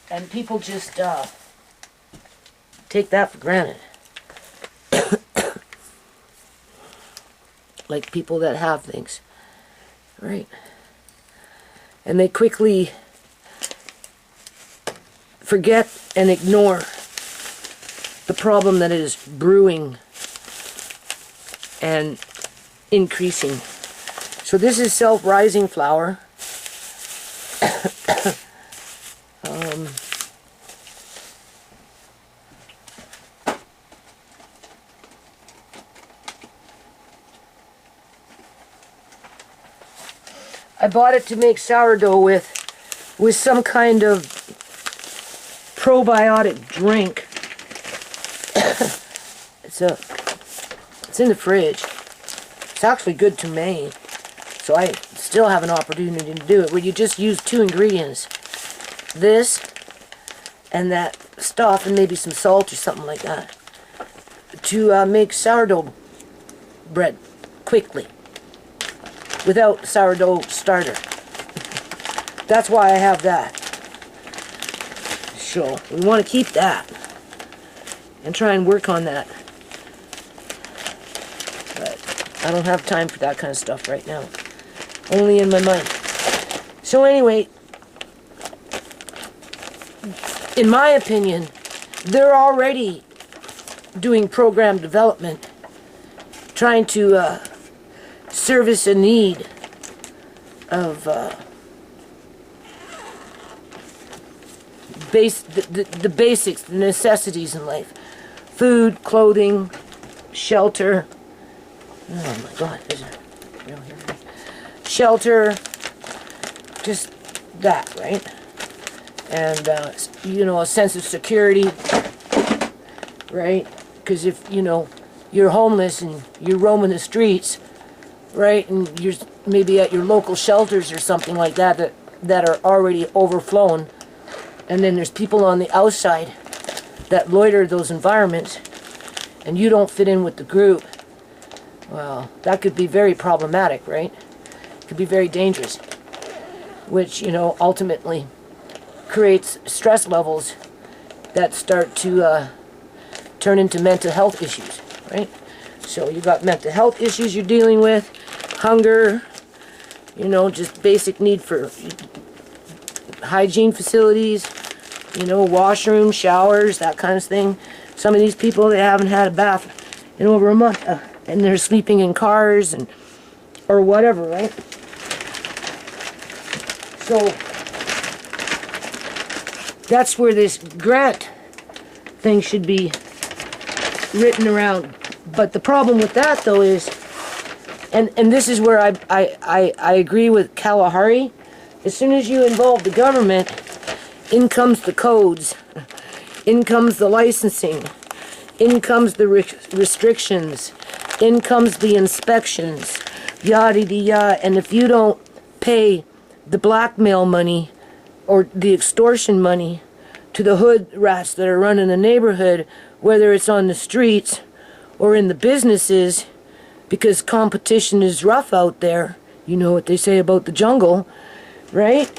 And people just take that for granted. Like people that have things. Right. And they quickly forget and ignore the problem that is brewing and increasing. So this is self-rising flour. I bought it to make sourdough with some kind of probiotic drink. It's in the fridge. It's actually good to me. So I still have an opportunity to do it, where you just use 2 ingredients. This and that stuff, and maybe some salt or something like that, to make sourdough bread quickly, without sourdough starter. That's why I have that. So we want to keep that and try and work on that. But I don't have time for that kind of stuff right now. Only in my mind. So anyway, in my opinion, they're already doing program development, trying to service a need of the basics, the necessities in life. Food, clothing, shelter. Oh my God, there's a real here. Shelter, just that, right? And, you know, a sense of security, right? Because if, you know, you're homeless and you're roaming the streets, right, and you're maybe at your local shelters or something like that that are already overflowing, and then there's people on the outside that loiter those environments, and you don't fit in with the group, well, that could be very problematic, right? It could be very dangerous, which, you know, ultimately creates stress levels that start to turn into mental health issues, right? So you got mental health issues you're dealing with, hunger, you know, just basic need for hygiene facilities, you know, washroom, showers, that kind of thing. Some of these people, they haven't had a bath in over a month, and they're sleeping in cars and or whatever, right? So that's where this grant thing should be written around. But the problem with that, though, is, and this is where I agree with Kalahari, as soon as you involve the government, in comes the codes, in comes the licensing, in comes the restrictions, in comes the inspections, yada yada yada. And if you don't pay the blackmail money or the extortion money to the hood rats that are running the neighborhood, whether it's on the streets or in the businesses, because competition is rough out there, you know what they say about the jungle, right?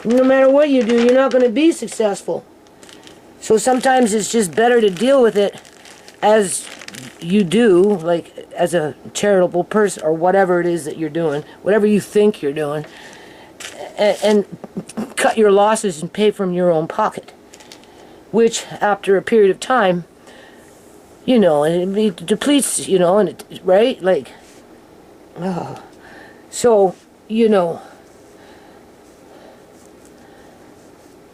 No matter what you do, you're not going to be successful. So sometimes it's just better to deal with it as you do, like as a charitable person or whatever it is that you're doing, whatever you think you're doing, and cut your losses and pay from your own pocket, which after a period of time, you know, and it depletes, you know, and it, right, like, oh. So, you know,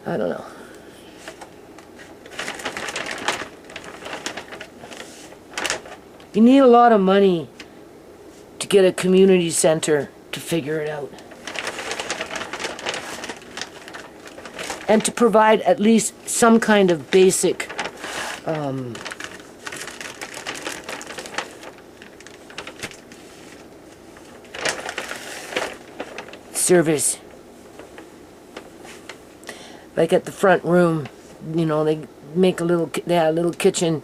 I don't know. You need a lot of money to get a community center to figure it out. And to provide at least some kind of basic service. Like at the front room, you know, they make they had a little kitchen.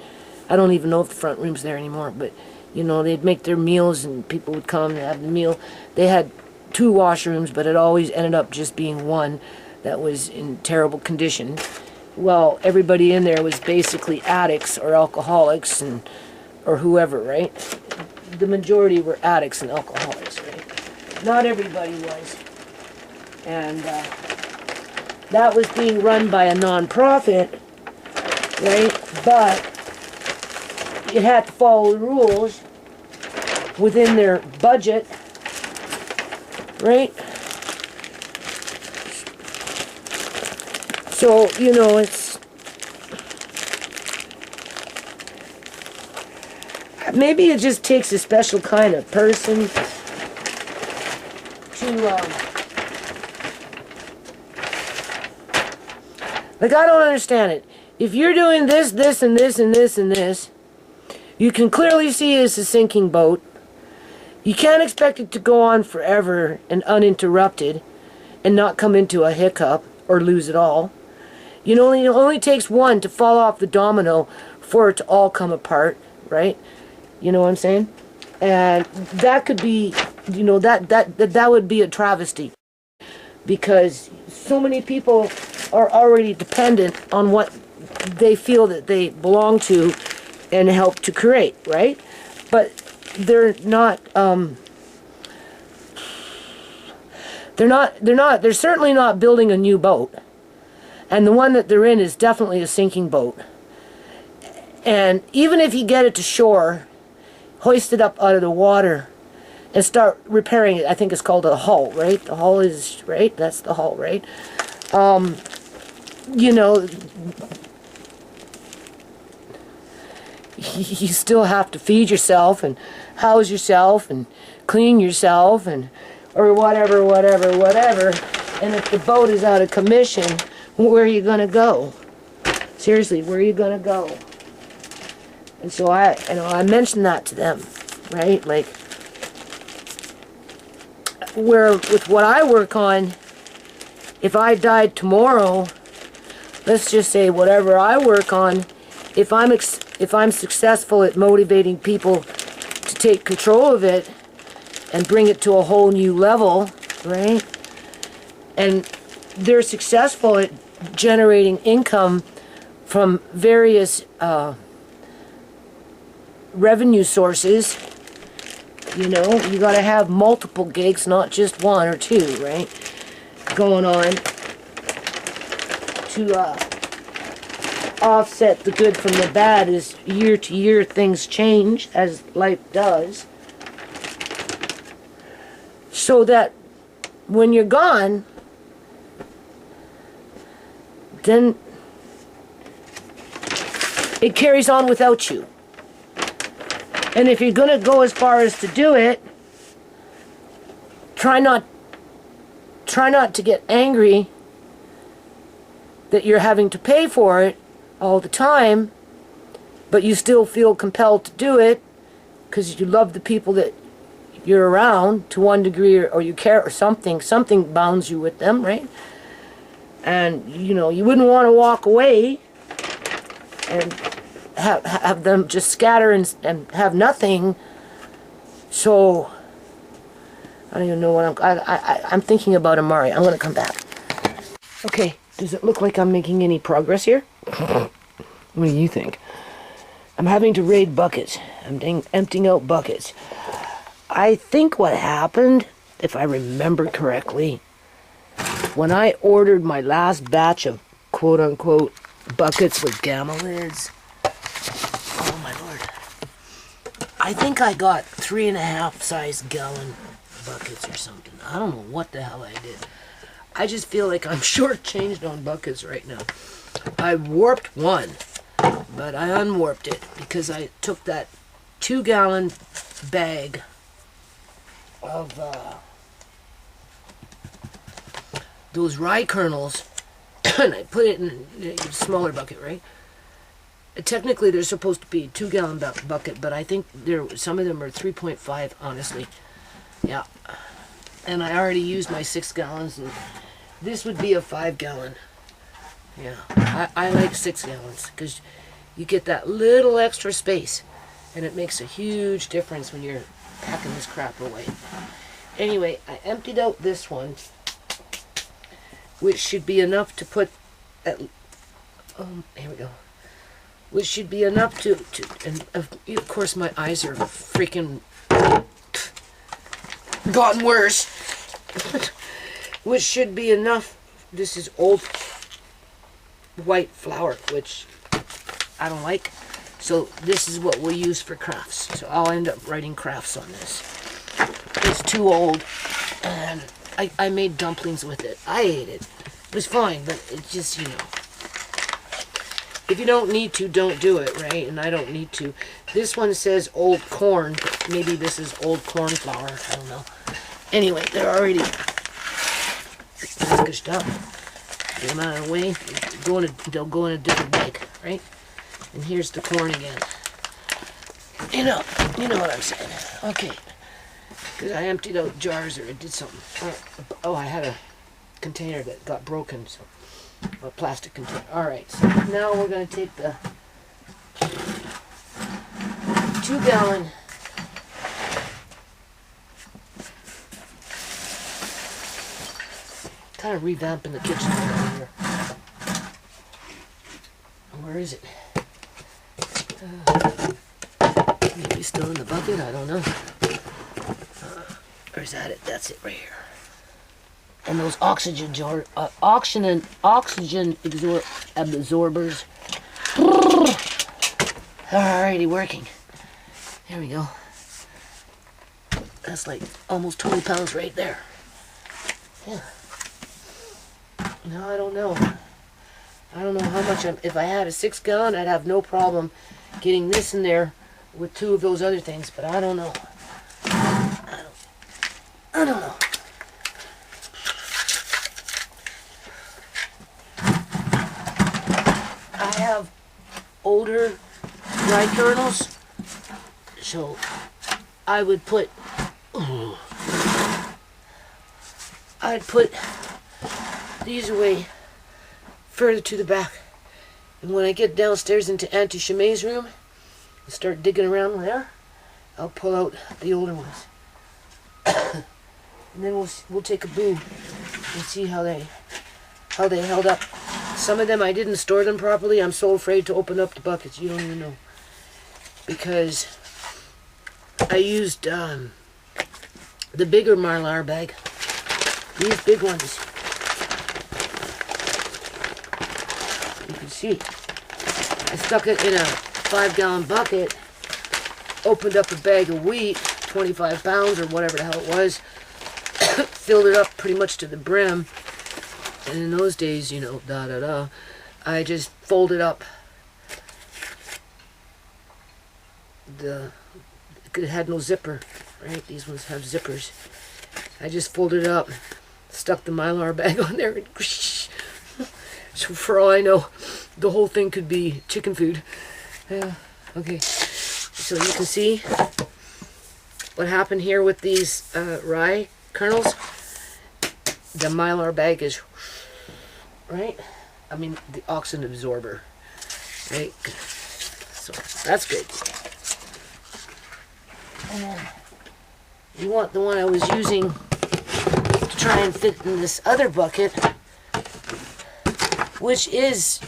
I don't even know if the front room's there anymore, but, you know, they'd make their meals and people would come and have the meal. They had 2 washrooms, but it always ended up just being one that was in terrible condition. Well, everybody in there was basically addicts or alcoholics and or whoever, right? The majority were addicts and alcoholics, right? Not everybody was. And that was being run by a non-profit, right? But it had to follow the rules within their budget, right? So, you know, it's maybe it just takes a special kind of person to like, I don't understand it. If you're doing this, this, and this, and this, and this, you can clearly see it's a sinking boat. You can't expect it to go on forever and uninterrupted and not come into a hiccup or lose it all. You know, it only takes one to fall off the domino for it to all come apart, right? You know what I'm saying? And that could be, you know, that would be a travesty, because so many people are already dependent on what they feel that they belong to and help to create, right? But they're certainly not building a new boat. And the one that they're in is definitely a sinking boat. And even if you get it to shore, hoist it up out of the water, and start repairing it, I think it's called a hull, right? The hull is, right? That's the hull, right? You know, you still have to feed yourself and house yourself and clean yourself and or whatever. And if the boat is out of commission, where are you going to go? Seriously, where are you going to go? And so I mentioned that to them, right? Like, where with what I work on, if I died tomorrow, let's just say whatever I work on, if I'm successful at motivating people to take control of it and bring it to a whole new level, right? And they're successful at generating income from various revenue sources. You know, you got to have multiple gigs, not just one or two, right? Going on to offset the good from the bad. As year to year things change, as life does. So that when you're gone, then it carries on without you. And if you're going to go as far as to do it, try not to get angry that you're having to pay for it all the time, but you still feel compelled to do it because you love the people that you're around to one degree, or you care, or something bounds you with them, right? And you know, you wouldn't want to walk away and have them just scatter and have nothing. So I don't even know what I'm thinking about Amari. I'm gonna come back. Okay, does it look like I'm making any progress here? What do you think? I'm having to raid buckets. I'm emptying out buckets. I think what happened, if I remember correctly, when I ordered my last batch of quote-unquote buckets with gamma lids, oh my lord, I think I got 3.5 size gallon buckets or something. I don't know what the hell I did. I just feel like I'm shortchanged on buckets right now. I warped one, but I unwarped it because I took that 2-gallon bag of those rye kernels and I put it in a smaller bucket, right? Technically they're supposed to be a 2-gallon bucket, but I think some of them are 3.5, honestly. Yeah. And I already used my 6 gallons, and this would be a 5-gallon. Yeah, I like 6 gallons because you get that little extra space, and it makes a huge difference when you're packing this crap away. Anyway, I emptied out this one, which should be enough to put at, here we go. Which should be enough to and of course my eyes are freaking gotten worse. Which should be enough. This is old white flour, which I don't like. So this is what we'll use for crafts. So I'll end up writing crafts on this. It's too old, and I made dumplings with it. I ate it. It was fine, but it just, you know. If you don't need to, don't do it, right? And I don't need to. This one says old corn. Maybe this is old corn flour. I don't know. Anyway, they're already packaged up. Get them out of the way. They'll go in a different bag, right? And here's the corn again. You know what I'm saying. Okay. Because I emptied out jars or I did something. Oh, I had a container that got broken, so a plastic container. Alright, so now we're going to take the 2-gallon kind of revamping the kitchen over here. Where is it? Maybe still in the bucket, I don't know. Or is that it? That's it right here. and those oxygen absorbers. Alrighty, working. There we go. That's like almost 20 pounds right there. Yeah. No, I don't know. I don't know how much. If I had a 6-gallon, I'd have no problem getting this in there with 2 of those other things, but I don't know. I don't know. I have older rye kernels, so I'd put these away further to the back. And when I get downstairs into Auntie Chemay's room and start digging around there, I'll pull out the older ones. And then we'll take a boo and see how they held up. Some of them I didn't store them properly. I'm so afraid to open up the buckets. You don't even know. Because I used the bigger Marlar bag. These big ones. You can see. I stuck it in a 5-gallon bucket, opened up a bag of wheat, 25 pounds or whatever the hell it was, filled it up pretty much to the brim, and in those days, I just folded up it had no zipper, right? These ones have zippers. I just folded it up, stuck the Mylar bag on there, and so for all I know, the whole thing could be chicken food. Yeah, okay. So you can see what happened here with these rye kernels. The Mylar bag is, right? I mean, the oxygen absorber, right? So that's good. And then you want the one I was using to try and fit in this other bucket, which is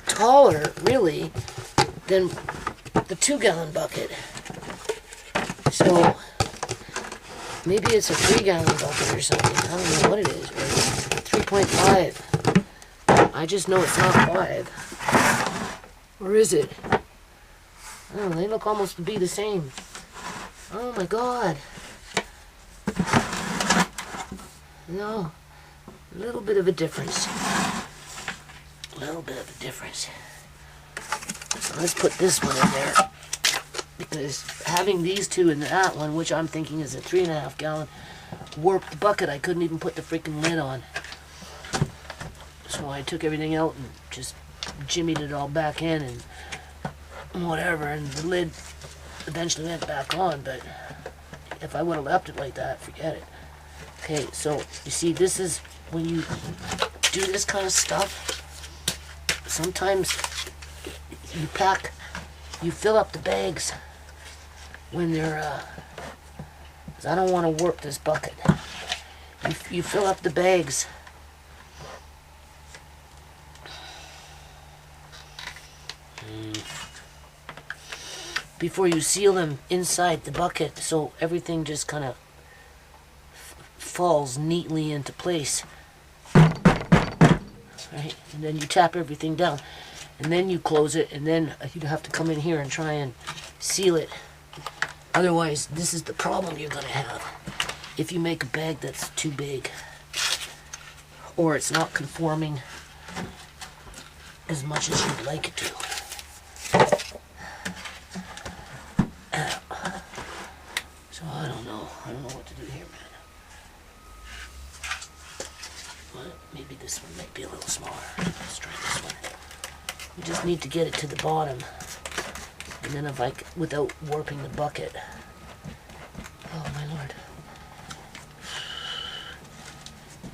taller, really, than the 2-gallon bucket. So maybe it's a 3-gallon bucket or something. I don't know what it is. 3.5. I just know it's not 5. Or is it? Oh, they look almost to be the same. Oh my God. No. A little bit of a difference. A little bit of a difference. So let's put this one in there. Because having these two in that one, which I'm thinking is a 3.5-gallon, warped bucket, I couldn't even put the freaking lid on. So I took everything out and just jimmied it all back in and whatever, and the lid eventually went back on, but if I would have left it like that, forget it. Okay, so you see, this is when you do this kind of stuff, sometimes you fill up the bags when they're, 'cause I don't want to warp this bucket. You fill up the bags before you seal them inside the bucket, so everything just kind of falls neatly into place. Right? And then you tap everything down, and then you close it, and then you'd have to come in here and try and seal it. Otherwise, this is the problem you're going to have if you make a bag that's too big, or it's not conforming as much as you'd like it to. So I don't know what to do here, man. Well, maybe this one might be a little smaller. Let's try this one. We just need to get it to the bottom, and then if without warping the bucket. Oh my Lord.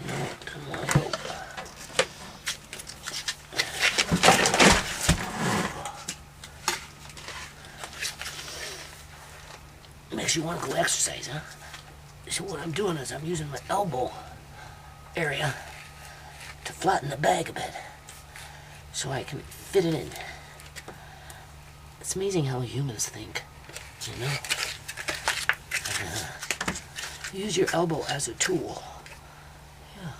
No, come on, go. Makes you want to go exercise, huh? So what I'm doing is I'm using my elbow area to flatten the bag a bit so I can fit it in. It's amazing how humans think, you know? Use your elbow as a tool. Yeah.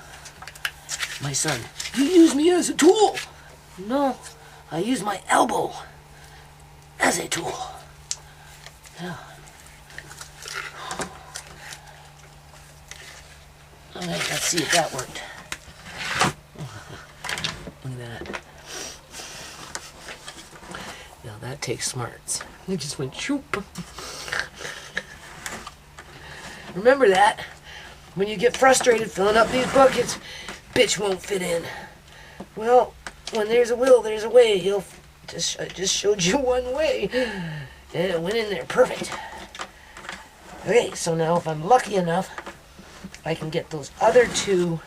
My son, you use me as a tool. No, I use my elbow as a tool. Yeah. All right, let's see if that worked. Look at that. Now that takes smarts. It just went shoop. Remember that? When you get frustrated filling up these buckets, bitch won't fit in. Well, when there's a will, there's a way. I just showed you one way. And it went in there perfect. Okay, so now if I'm lucky enough, I can get those other two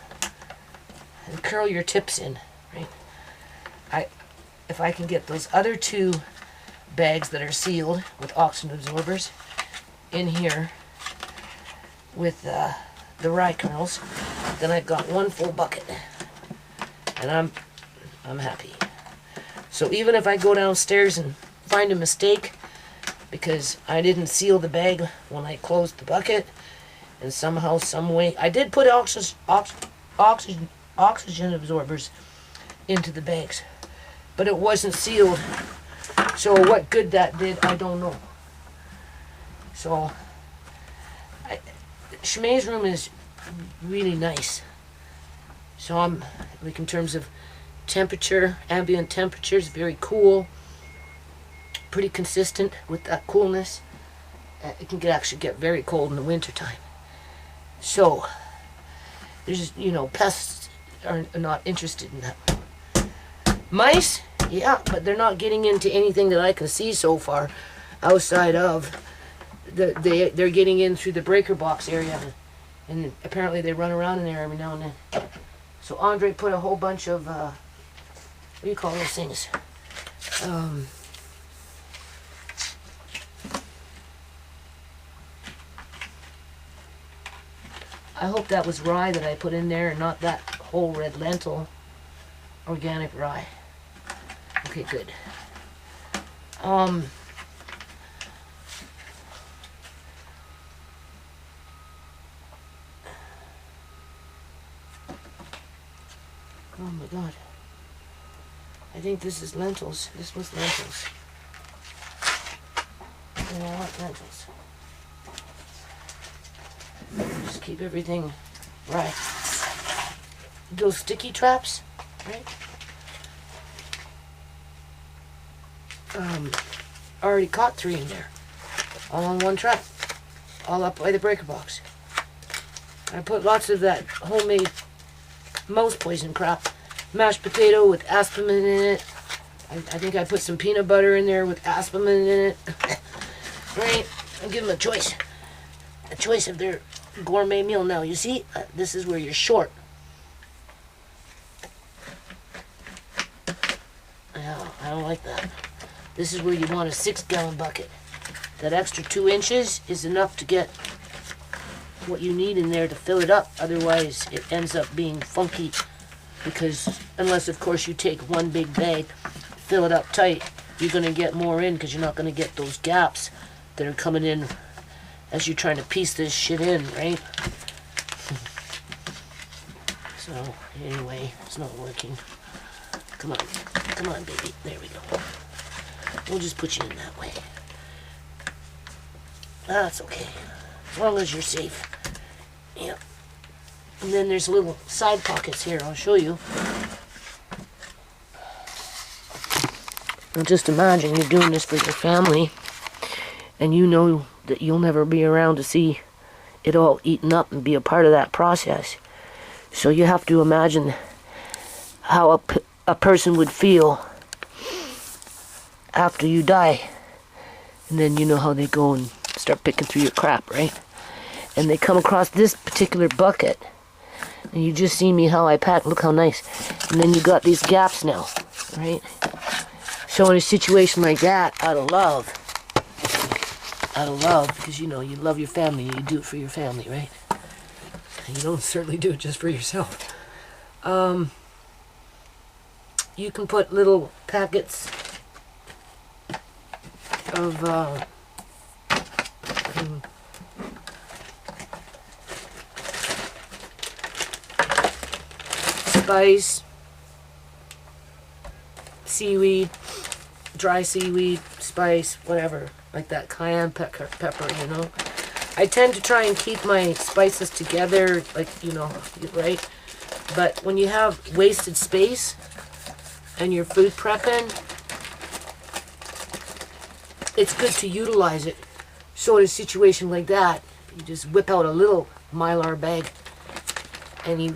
and curl your tips in, right? If I can get those other two bags that are sealed with oxygen absorbers in here with the rye kernels, then I've got one full bucket, and I'm happy. So even if I go downstairs and find a mistake because I didn't seal the bag when I closed the bucket, and somehow, some way, I did put oxygen absorbers into the bags, but it wasn't sealed. So what good that did, I don't know. So Shmai's room is really nice. So I'm like, in terms of temperature, ambient temperature is very cool, pretty consistent with that coolness. It can actually get very cold in the wintertime. So there's, pests are not interested in that. Mice, yeah, but they're not getting into anything that I can see so far outside of they're getting in through the breaker box area, and apparently they run around in there every now and then. So Andre put a whole bunch of what do you call those things? I hope that was rye that I put in there and not that whole red lentil organic rye. Okay, good. Oh my God. I think this is lentils. This was lentils. And I want lentils. Just keep everything right. Those sticky traps, right? I already caught 3 in there. All on one trap. All up by the breaker box. I put lots of that homemade mouse poison crap. Mashed potato with aspartame in it. I think I put some peanut butter in there with aspartame in it. Right? I'll give them a choice. A choice of their gourmet meal. Now, you see, this is where you're short. No, I don't like that. This is where you want a 6-gallon bucket. That extra 2 inches is enough to get what you need in there to fill it up. Otherwise, it ends up being funky. Because unless, of course, you take one big bag, fill it up tight, you're going to get more in because you're not going to get those gaps that are coming in as you're trying to piece this shit in, right? So, anyway, it's not working. Come on, baby. There we go. We'll just put you in that way. That's okay. As long as you're safe. Yep. And then there's little side pockets here. I'll show you. Now just imagine you're doing this for your family, and you know that you'll never be around to see it all eaten up and be a part of that process. So you have to imagine how a person would feel after you die. And then you know how they go and start picking through your crap, right? And they come across this particular bucket. And you just see me how I pack. Look how nice. And then you got these gaps now, right? So in a situation like that, out of love, because you know you love your family, you do it for your family, right? And you don't certainly do it just for yourself. You can put little packets of spice, seaweed, dry seaweed, spice, whatever, like that cayenne pepper, you know. I tend to try and keep my spices together, like, you know, right? But when you have wasted space and you're food prepping, it's good to utilize it. So in a situation like that, you just whip out a little Mylar bag and you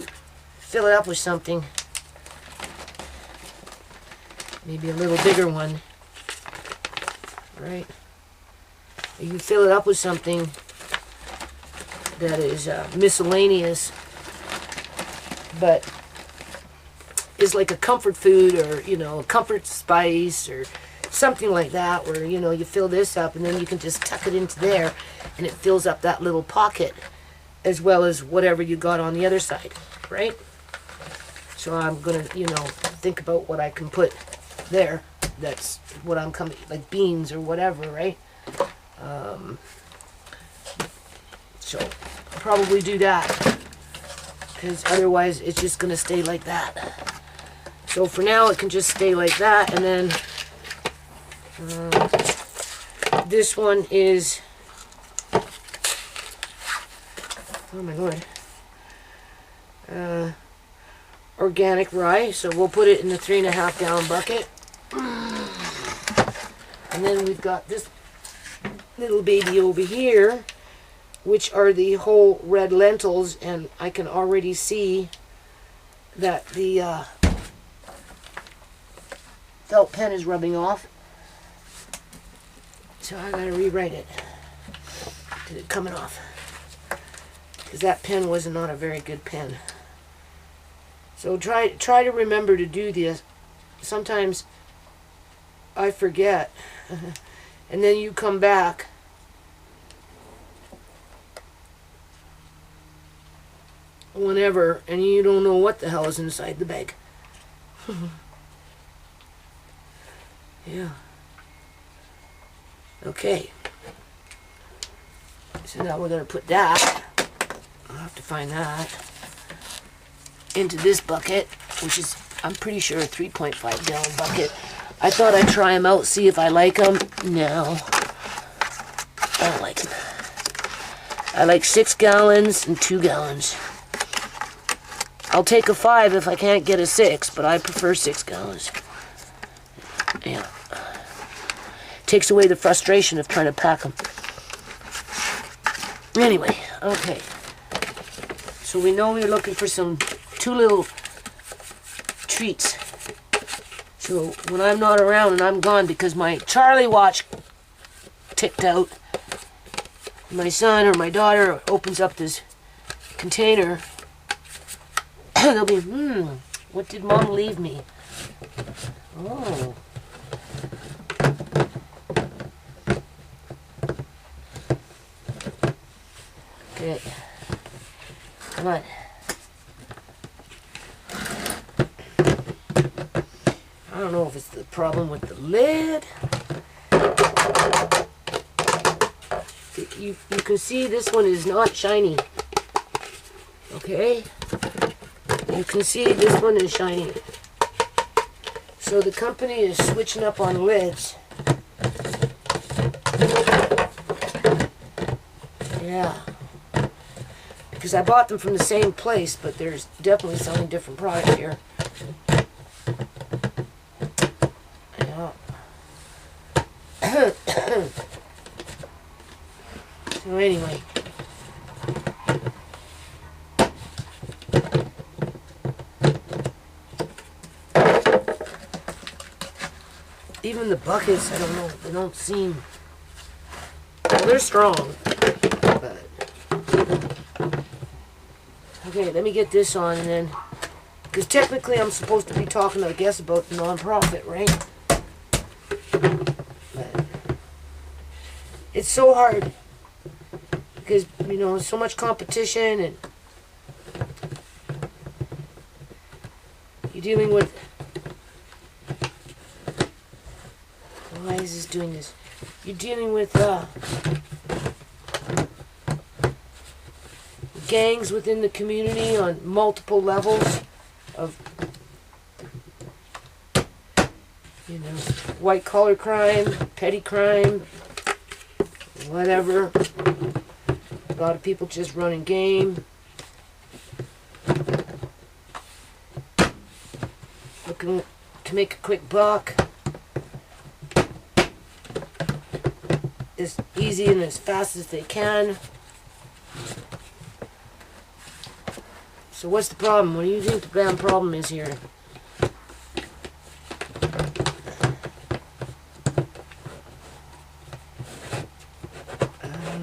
fill it up with something, maybe a little bigger one, right? You fill it up with something that is miscellaneous, but is like a comfort food, or, you know, a comfort spice or something like that, where, you know, you fill this up and then you can just tuck it into there and it fills up that little pocket as well as whatever you got on the other side, right? So I'm gonna, you know, think about what I can put there. That's what I'm coming, like beans or whatever, right? So I'll probably do that, because otherwise it's just gonna stay like that. So for now it can just stay like that, and then this one is, oh my lord, organic rye, so we'll put it in the 3.5 gallon bucket. And then we've got this little baby over here, which are the whole red lentils, and I can already see that the felt pen is rubbing off. So I gotta rewrite it. Did it coming off? Because that pen was not a very good pen. So try to remember to do this. Sometimes I forget, and then you come back whenever, and you don't know what the hell is inside the bag. Yeah. Okay. So now we're going to put that, I'll have to find that, into this bucket, which is, I'm pretty sure, a 3.5 gallon bucket. I thought I'd try them out, see if I like them. No. I don't like them. I like 6 gallons and 2 gallons. I'll take a 5 if I can't get a 6, but I prefer 6 gallons. Yeah. Takes away the frustration of trying to pack them. Anyway, okay. So we know we're looking for two little treats. So when I'm not around and I'm gone because my Charlie watch ticked out, my son or my daughter opens up this container, they'll be, what did Mom leave me? Oh. Okay. Come on. I don't know if it's the problem with the lid. You can see this one is not shiny. Okay? You can see this one is shiny. So the company is switching up on lids. Yeah. Because I bought them from the same place, but there's definitely selling different products here. Yeah. So anyway. Even the buckets, I don't know, they don't seem, well, they're strong, but, okay, let me get this on, and then, because technically I'm supposed to be talking, I guess, about the non-profit, right? But it's so hard, because, you know, so much competition, and you're dealing with, why is this doing this? You're dealing with gangs within the community on multiple levels of You know, white collar crime, petty crime, whatever. A lot of people just running game. Looking to make a quick buck. As easy and as fast as they can. So what's the problem? What do you think the damn problem is here?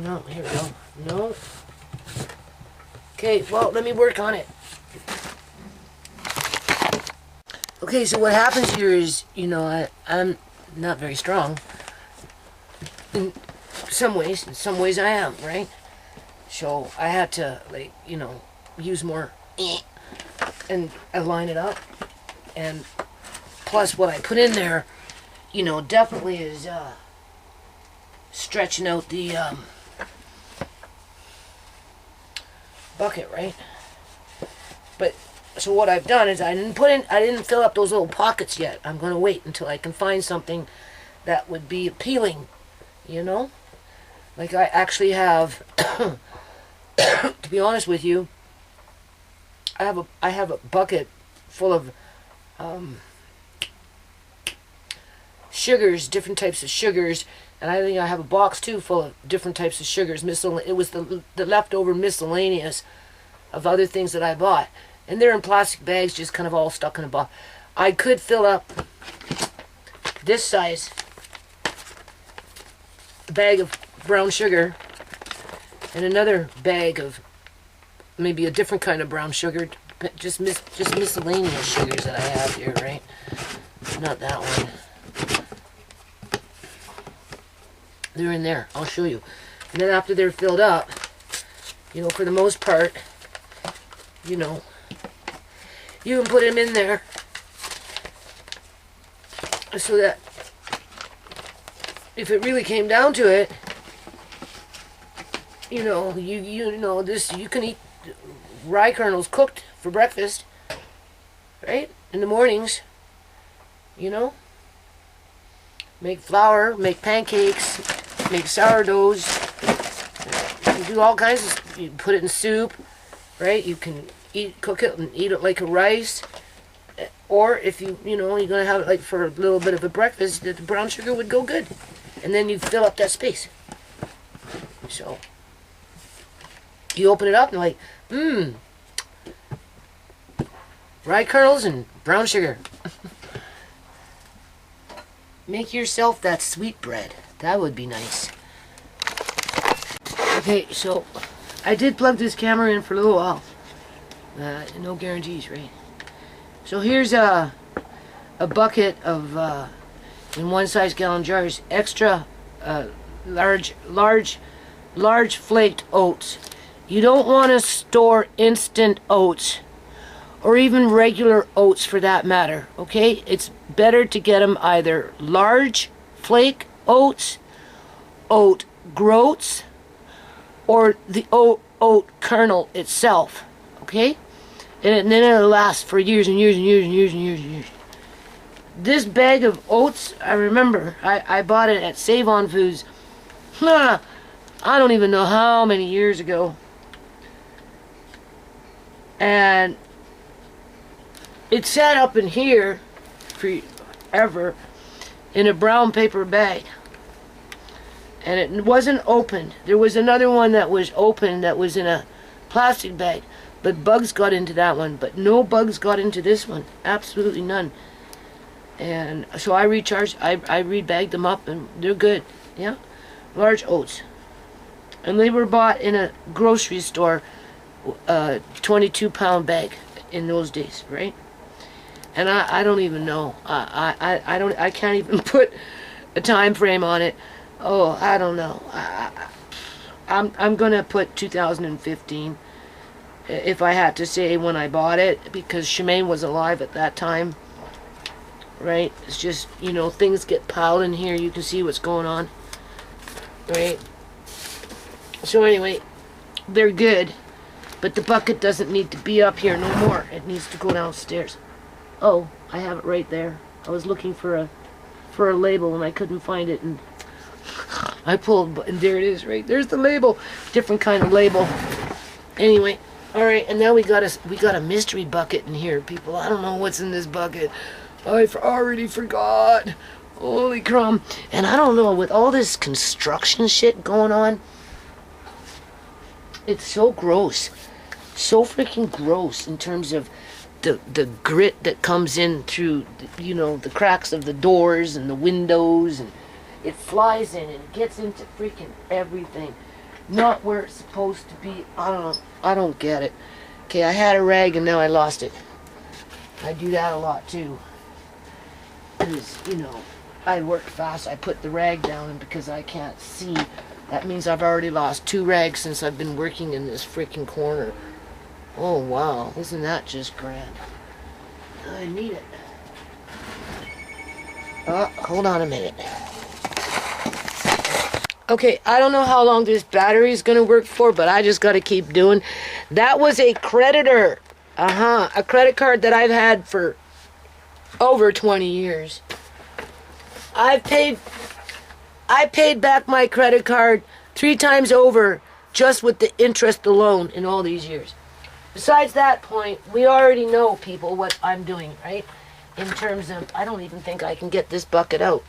No, here we go. No. Okay, well, let me work on it. Okay, so what happens here is, you know, I'm not very strong. In some ways I am, right? So I had to, like, you know, use more and align it up. And plus what I put in there, you know, definitely is stretching out the bucket, right? But so what I've done is I didn't fill up those little pockets yet. I'm going to wait until I can find something that would be appealing, you know? Like I actually have to be honest with you, I have a bucket full of sugars, different types of sugars, and I think I have a box too full of different types of sugars. It was the leftover miscellaneous of other things that I bought, and they're in plastic bags, just kind of all stuck in a box. I could fill up this size bag of brown sugar and another bag of maybe a different kind of brown sugar, just miscellaneous sugars that I have here, right? Not that one. They're in there. I'll show you. And then after they're filled up, you know, for the most part, you know, you can put them in there so that if it really came down to it, you know, you know this, you can eat rye kernels cooked for breakfast, right? In the mornings, you know, make flour, make pancakes, make sourdoughs. You can do all kinds of. You put it in soup, right? You can cook it and eat it like a rice. Or if you know, you're gonna have it like for a little bit of a breakfast, the brown sugar would go good, and then you fill up that space. So you open it up and like, rye kernels and brown sugar. Make yourself that sweet bread. That would be nice. Okay, so I did plug this camera in for a little while. No guarantees, right? So here's a bucket of in 1 gallon jars, extra large flaked oats. You don't want to store instant oats, or even regular oats for that matter, okay? It's better to get them either large flake oats, oat groats, or the oat kernel itself, okay? And then it'll last for years and years and years and years and years and years. This bag of oats, I remember, I bought it at Save On Foods, I don't even know how many years ago. And it sat up in here forever in a brown paper bag. And it wasn't opened. There was another one that was open that was in a plastic bag. But bugs got into that one. But no bugs got into this one. Absolutely none. And so I recharged. I rebagged them up and they're good. Yeah? Large oats. And they were bought in a grocery store, 22-pound bag in those days, right? And I don't even know. I can't even put a time frame on it. Oh, I don't know. I'm gonna put 2015 if I had to say when I bought it, because Shemaine was alive at that time. Right? It's just, you know, things get piled in here. You can see what's going on. Right? So anyway, they're good, but the bucket doesn't need to be up here no more. It needs to go downstairs. Oh, I have it right there. I was looking for a for a label and I couldn't find it, and I pulled, and there it is, right there's the label, different kind of label. Anyway, all right, and now we got a mystery bucket in here, people. I don't know what's in this bucket. I've already forgot. Holy crumb. And I don't know, with all this construction shit going on, it's so gross. So freaking gross in terms of the grit that comes in through, the cracks of the doors and the windows, and it flies in and it gets into freaking everything. Not where it's supposed to be. I don't know. I don't get it. Okay, I had a rag and now I lost it. I do that a lot too. Because, I work fast. I put the rag down, and because I can't see, that means I've already lost 2 rags since I've been working in this freaking corner. Oh wow, isn't that just grand? I need it. Hold on a minute. Okay, I don't know how long this battery is going to work for, but I just got to keep doing. That was a creditor. A credit card that I've had for over 20 years. I paid back my credit card 3 times over just with the interest alone in all these years. Besides that point, we already know, people, what I'm doing, right? In terms of, I don't even think I can get this bucket out.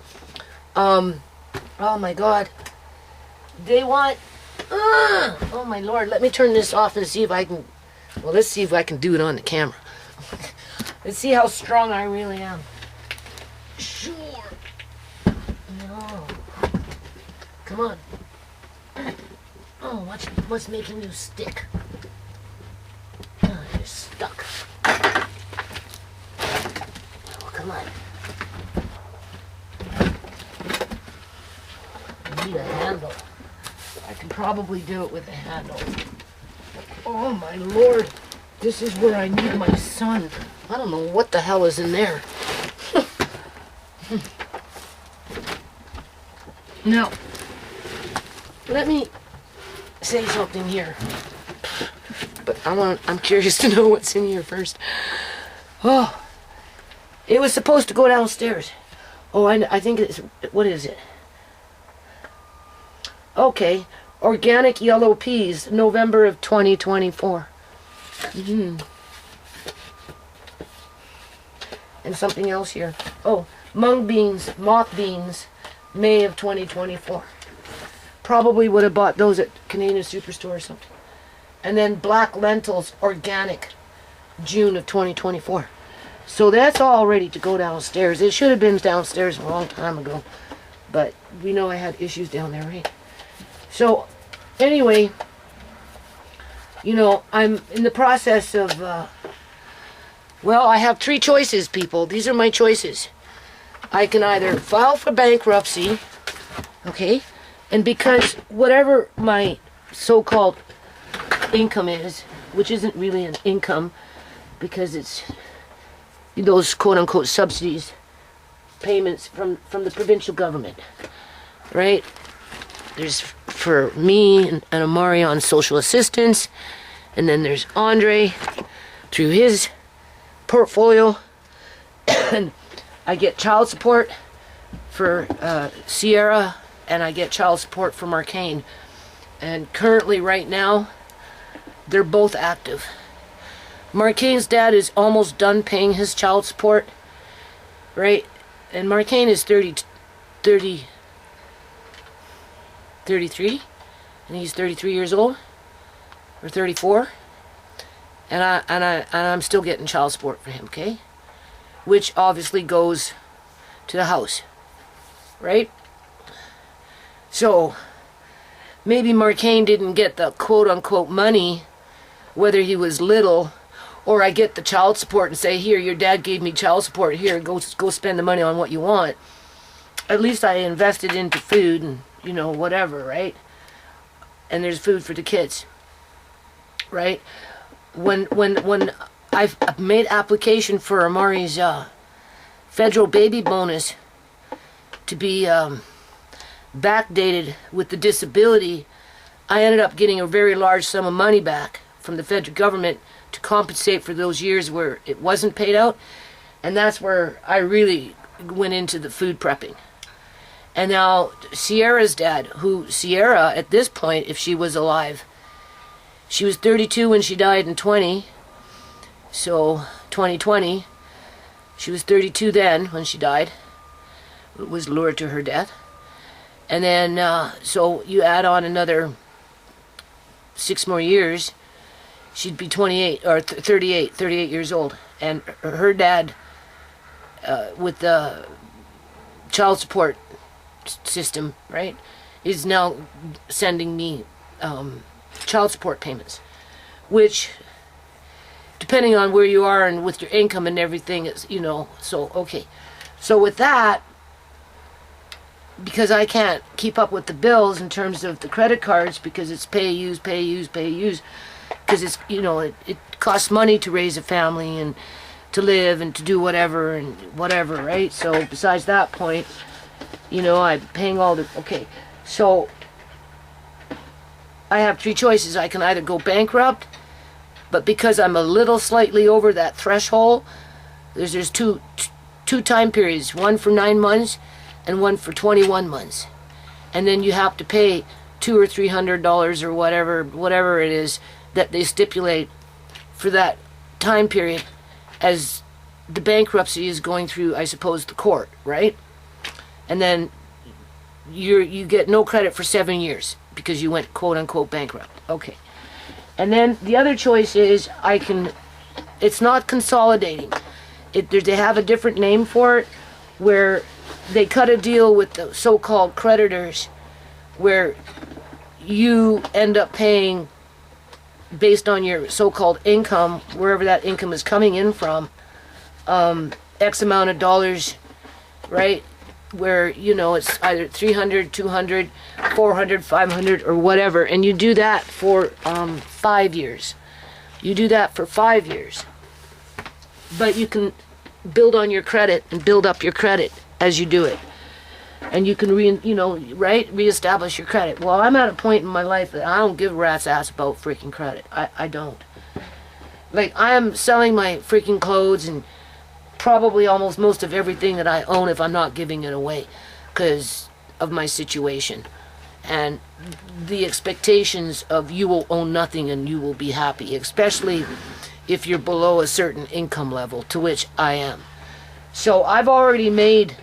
Oh my God. They want, oh my Lord, let me turn this off and see if I can, well, let's see if I can do it on the camera. Let's see how strong I really am. Sure. No. Come on. Oh, what's making you stick? Oh, you're stuck. Oh, come on. I need a handle. I can probably do it with a handle. Oh my Lord. This is where I need my son. I don't know what the hell is in there. Now, let me say something here. But I'm curious to know what's in here first. Oh, it was supposed to go downstairs. Oh, I think it's, what is it? Okay, organic yellow peas, November of 2024. And something else here. Oh, mung beans, moth beans, May of 2024. Probably would have bought those at Canadian Superstore or something. And then black lentils, organic, June of 2024. So that's all ready to go downstairs. It should have been downstairs a long time ago. But we know I had issues down there, right? So, anyway, I'm in the process of, well, I have 3 choices, people. These are my choices. I can either file for bankruptcy, okay, and because whatever my so-called income is, which isn't really an income, because it's those quote-unquote subsidies, payments from the provincial government, right? There's for me and Amari on social assistance, and then there's Andre through his portfolio, and I get child support for Sierra, and I get child support from Arcane. And currently, right now, they're both active. Marcane's dad is almost done paying his child support, right? And Marcane is 33, and he's 33 years old, or 34, and I'm still getting child support for him, okay? Which obviously goes to the house, right? So maybe Marcane didn't get the quote-unquote money, whether he was little, or I get the child support and say, here, your dad gave me child support, here, go spend the money on what you want. At least I invested into food and, whatever, right? And there's food for the kids, right? When I've made application for Amari's federal baby bonus to be backdated with the disability, I ended up getting a very large sum of money back from the federal government to compensate for those years where it wasn't paid out. And that's where I really went into the food prepping. And now Sierra's dad, who Sierra at this point, if she was alive, she was 32 when she died in 20. So 2020, she was 32 then when she died. Was lured to her death. And then, so you add on another 6 more years, she'd be 28 or 38 years old. And her dad, with the child support system, right, is now sending me child support payments, which, depending on where you are and with your income and everything, is, you know, so, okay. So with that, because I can't keep up with the bills in terms of the credit cards, because it's pay, use, because it's, you know, it costs money to raise a family and to live and to do whatever and whatever, right? So besides that point, you know, I'm paying all the, okay. So I have 3 choices. I can either go bankrupt, but because I'm a little slightly over that threshold, there's two time periods, one for 9 months and one for 21 months. And then you have to pay $200 or $300 or whatever it is that they stipulate for that time period as the bankruptcy is going through, I suppose, the court, right? And then you get no credit for 7 years because you went quote unquote bankrupt. Okay. And then the other choice is it's not consolidating. They have a different name for it, where they cut a deal with the so-called creditors, where you end up paying based on your so-called income, wherever that income is coming in from, X amount of dollars, right? Where, you know, it's either 300, 200, 400, 500, or whatever, and you do that for 5 years. You do that for 5 years. But you can build on your credit and build up your credit as you do it. And you can reestablish your credit. Well, I'm at a point in my life that I don't give a rat's ass about freaking credit. I don't. Like, I am selling my freaking clothes and probably almost most of everything that I own if I'm not giving it away because of my situation. And the expectations of you will own nothing and you will be happy, especially if you're below a certain income level, to which I am. So I've already made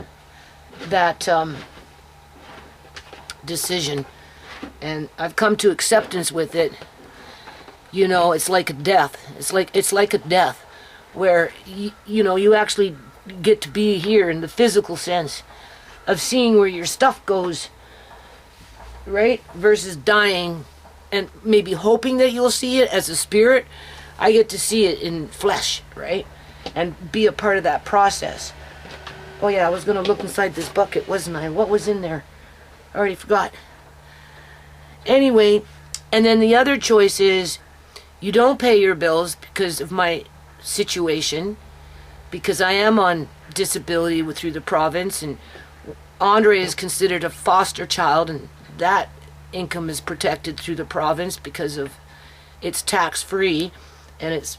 that decision, and I've come to acceptance with it. You know, it's like a death. It's like a death, where you actually get to be here in the physical sense of seeing where your stuff goes, right? Versus dying and maybe hoping that you'll see it as a spirit. I get to see it in flesh, right? And be a part of that process. Oh yeah, I was gonna look inside this bucket, wasn't I? What was in there? I already forgot. Anyway, and then the other choice is you don't pay your bills because of my situation, because I am on disability through the province, and Andre is considered a foster child, and that income is protected through the province because of it's tax-free, and it's,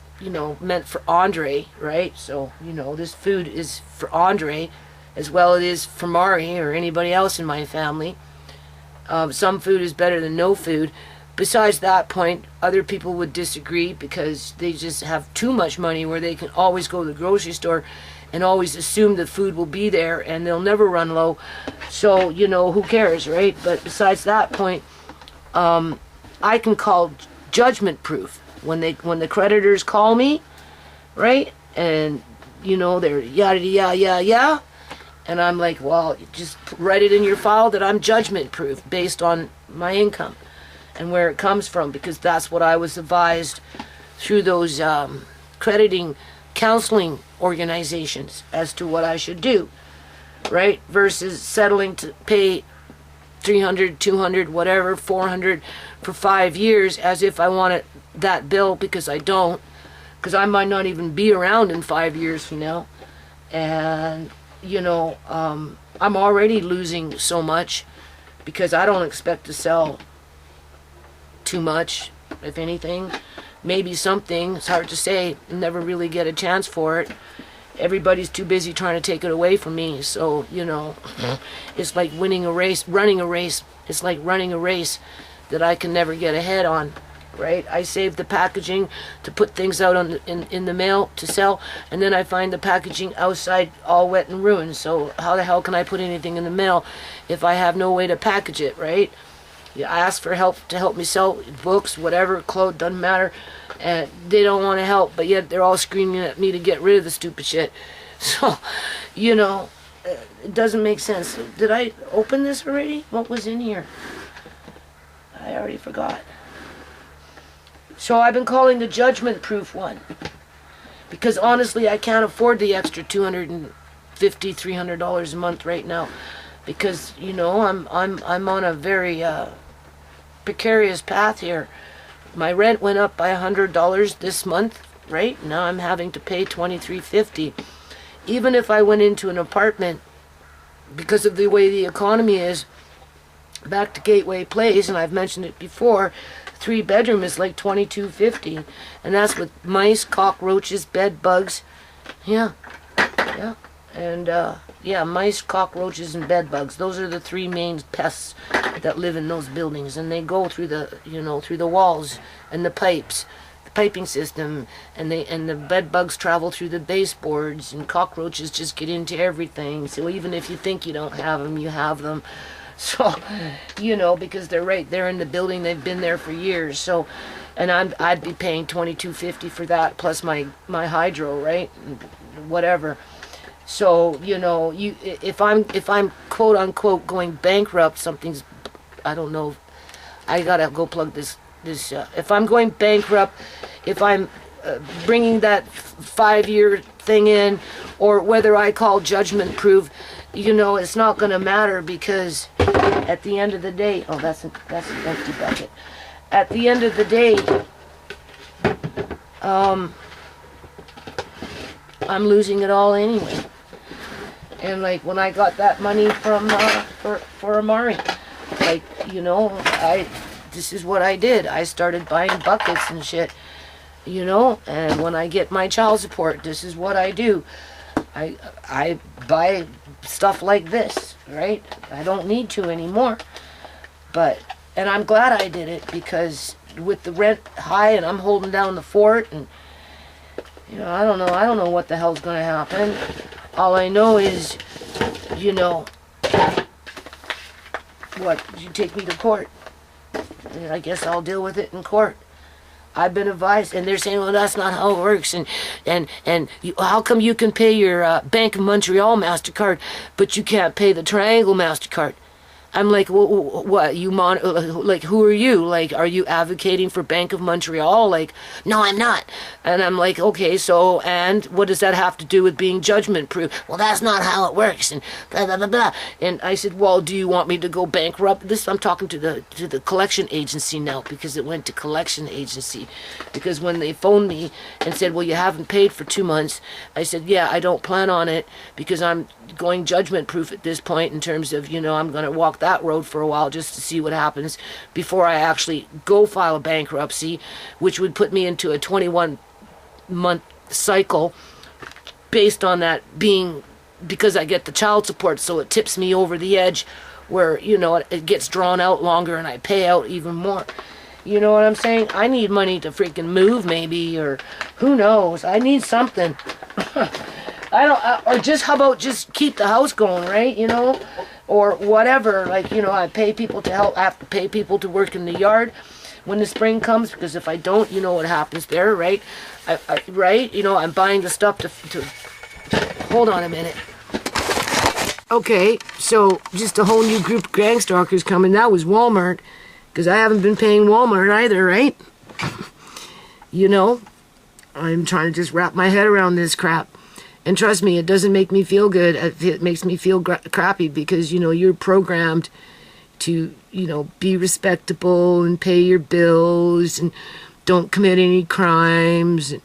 meant for Andre, right? So, this food is for Andre as well it is for Mari or anybody else in my family. Some food is better than no food. Besides that point, other people would disagree because they just have too much money where they can always go to the grocery store and always assume the food will be there and they'll never run low. So, who cares, right? But besides that point, I can call judgment proof. When the creditors call me, right? And, they're yada, yada, yada, yada. And I'm like, well, just write it in your file that I'm judgment proof based on my income and where it comes from, because that's what I was advised through those crediting counseling organizations as to what I should do, right? Versus settling to pay 300, 200, whatever, 400 for 5 years as if I wanted that bill, because I don't, because I might not even be around in 5 years from now. And, I'm already losing so much because I don't expect to sell too much, if anything. Maybe something, it's hard to say, never really get a chance for it. everybody's too busy trying to take it away from me. So, you know, it's like running a race. It's like running a race that I can never get ahead on, right? I save the packaging to put things out in the mail to sell, and then I find the packaging outside all wet and ruined. So how the hell can I put anything in the mail if I have no way to package it, right? Yeah, I ask for help to help me sell books, whatever, clothes, doesn't matter. And they don't want to help, but yet they're all screaming at me to get rid of the stupid shit. So, you know, it doesn't make sense. Did I open this already? What was in here? I already forgot. So I've been calling the judgment-proof one. Because honestly, I can't afford the extra $250, $300 a month right now. Because, you know, I'm on a very precarious path here. My rent went up by $100 this month, right? Now I'm having to pay $23.50. Even if I went into an apartment, because of the way the economy is, back to Gateway Place, and I've mentioned it before, 3-bedroom is like $22.50, and that's with mice, cockroaches, bed bugs. Yeah, and yeah, mice, cockroaches, and bed bugs. Those are the 3 main pests that live in those buildings, and they go through the, you know, through the walls and the pipes, the piping system, and the bed bugs travel through the baseboards, and cockroaches just get into everything. So even if you think you don't have them, you have them. So, you know, because they're right there in the building, they've been there for years. So, and I'd be paying $22.50 for that plus my hydro, right? Whatever. So, you know, if I'm quote unquote going bankrupt, something's, I don't know, I gotta go plug this if I'm going bankrupt, if I'm bringing that 5-year thing in, or whether I call judgment proof, you know, it's not gonna matter, because at the end of the day, oh, that's an empty bucket. At the end of the day, I'm losing it all anyway. And like when I got that money from for Amari, like, you know, this is what I did. I started buying buckets and shit, you know. And when I get my child support, this is what I do. I buy stuff like this, right? I don't need to anymore, and I'm glad I did it, because with the rent high and I'm holding down the fort, and you know, I don't know what the hell's gonna happen. All I know is, you know, what, you take me to court. I guess I'll deal with it in court. I've been advised, and they're saying, well, that's not how it works, and how come you can pay your Bank of Montreal MasterCard, but you can't pay the Triangle MasterCard? I'm like, what, like, who are you? Like, are you advocating for Bank of Montreal? Like, no, I'm not. And I'm like, okay, so, and what does that have to do with being judgment proof? Well, that's not how it works, and blah, blah, blah, blah. And I said, well, do you want me to go bankrupt? I'm talking to the collection agency now, because it went to collection agency. Because when they phoned me and said, well, you haven't paid for 2 months, I said, yeah, I don't plan on it, because I'm going judgment proof at this point, in terms of, you know, I'm going to walk that road for a while just to see what happens before I actually go file a bankruptcy, which would put me into a 21-month cycle based on that being, because I get the child support, so it tips me over the edge where, you know, it gets drawn out longer and I pay out even more. You know what I'm saying? I need money to freaking move, maybe, or who knows. I need something. Or just, how about just keep the house going, right? You know, or whatever. Like, you know, I pay people to help. I have to pay people to work in the yard when the spring comes, because if I don't, you know what happens there, right? Right? You know, I'm buying the stuff to hold on a minute. Okay, so just a whole new group of gang stalkers coming. That was Walmart, because I haven't been paying Walmart either, right? You know, I'm trying to just wrap my head around this crap. And trust me, it doesn't make me feel good. It makes me feel crappy, because, you know, you're programmed to, you know, be respectable and pay your bills and don't commit any crimes, and,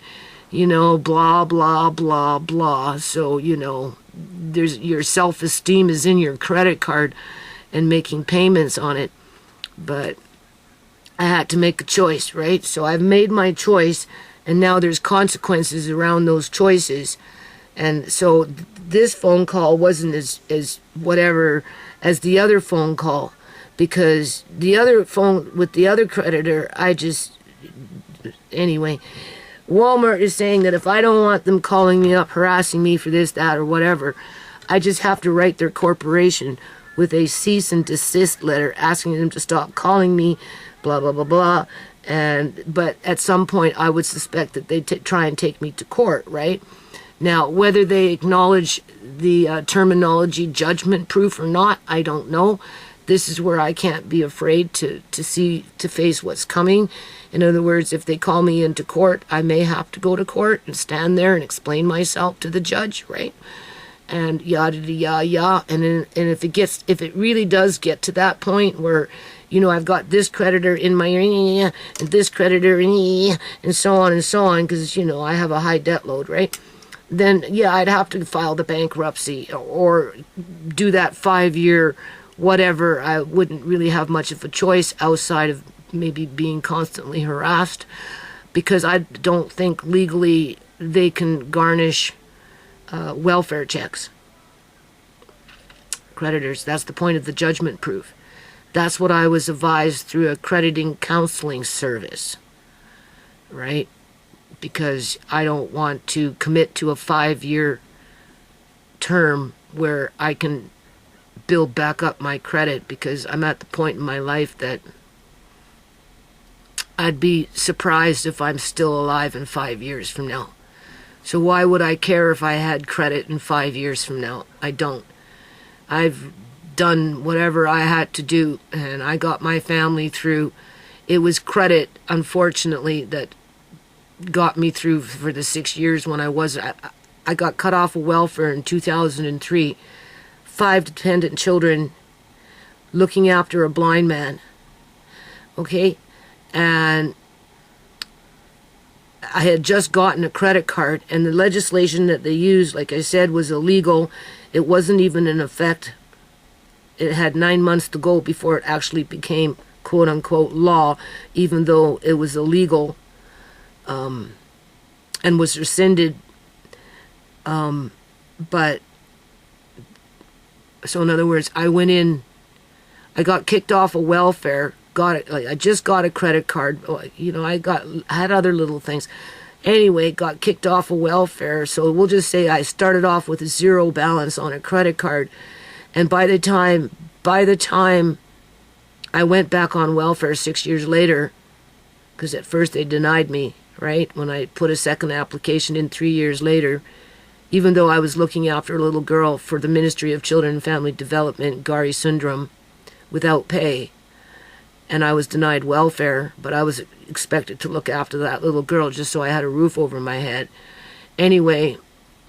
you know, blah, blah, blah, blah. So, you know, your self-esteem is in your credit card and making payments on it. But I had to make a choice, right? So I've made my choice, and now there's consequences around those choices. And so this phone call wasn't as whatever as the other phone call, because the other phone with the other creditor, anyway, Walmart is saying that if I don't want them calling me up, harassing me for this, that, or whatever, I just have to write their corporation with a cease and desist letter asking them to stop calling me, blah, blah, blah, blah. But at some point, I would suspect that they try and take me to court, right? Now, whether they acknowledge the terminology judgment proof or not, I don't know. This is where I can't be afraid to face what's coming. In other words, if they call me into court, I may have to go to court and stand there and explain myself to the judge, right? And yada yada yada. And if it really does get to that point where, I've got this creditor in my and this creditor and so on, because I have a high debt load, right? Then I'd have to file the bankruptcy or do that 5-year whatever. I wouldn't really have much of a choice outside of maybe being constantly harassed, because I don't think legally they can garnish welfare checks. Creditors, that's the point of the judgment proof. That's what I was advised through a crediting counseling service, right? Because I don't want to commit to a 5-year term where I can build back up my credit, because I'm at the point in my life that I'd be surprised if I'm still alive in 5 years from now. So why would I care if I had credit in 5 years from now? I don't. I've done whatever I had to do, and I got my family through. It was credit, unfortunately, that got me through for the 6 years when I got cut off of welfare in 2003. 5 dependent children, looking after a blind man. Okay? And I had just gotten a credit card, and the legislation that they used, like I said, was illegal. It wasn't even in effect. It had 9 months to go before it actually became quote-unquote law, even though it was illegal and was rescinded. But, so in other words, I went in, I got kicked off of welfare, I just got a credit card, I had other little things. Anyway, got kicked off of welfare, so we'll just say I started off with a zero balance on a credit card. And by the time I went back on welfare 6 years later, because at first they denied me, right? When I put a second application in 3 years later, even though I was looking after a little girl for the Ministry of Children and Family Development, Gari Sundram, without pay, and I was denied welfare, but I was expected to look after that little girl just so I had a roof over my head. Anyway,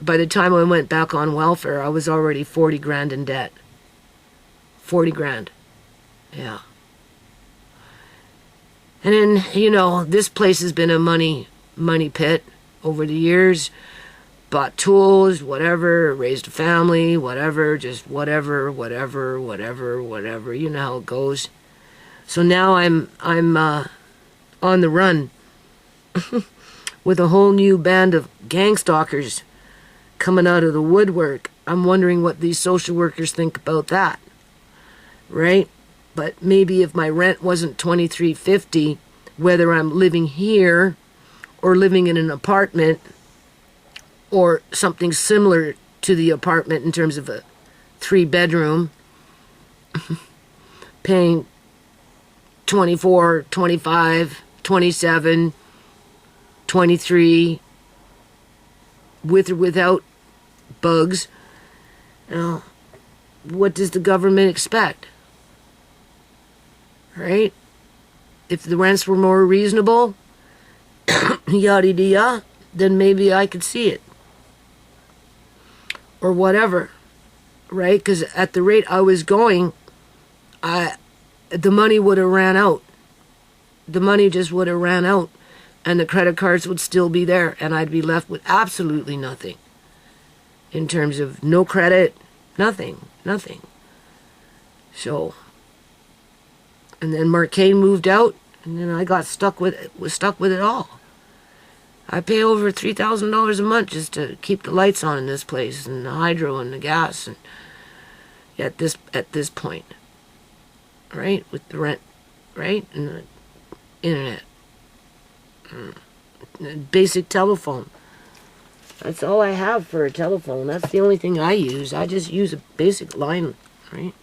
by the time I went back on welfare, I was already 40 grand in debt. 40 grand. Yeah. And then, this place has been a money pit over the years. Bought tools, whatever, raised a family, whatever, just whatever. You know how it goes. So now I'm on the run with a whole new band of gang stalkers coming out of the woodwork. I'm wondering what these social workers think about that, right? But maybe if my rent wasn't $23.50, whether I'm living here or living in an apartment or something similar to the apartment in terms of a 3-bedroom, paying 24, 25, 27, 23, with or without bugs. What does the government expect? Right? If the rents were more reasonable, yada yada, then maybe I could see it. Or whatever. Right? Because at the rate I was going, the money would have ran out. The money just would have ran out. And the credit cards would still be there. And I'd be left with absolutely nothing. In terms of no credit, nothing. So, and then Mark Kane moved out. And then I got stuck with it all. I pay over $3,000 a month just to keep the lights on in this place, and the hydro and the gas, and at this point, right, with the rent, right, and the internet, and basic telephone. That's all I have for a telephone. That's the only thing I use. I just use a basic line, right?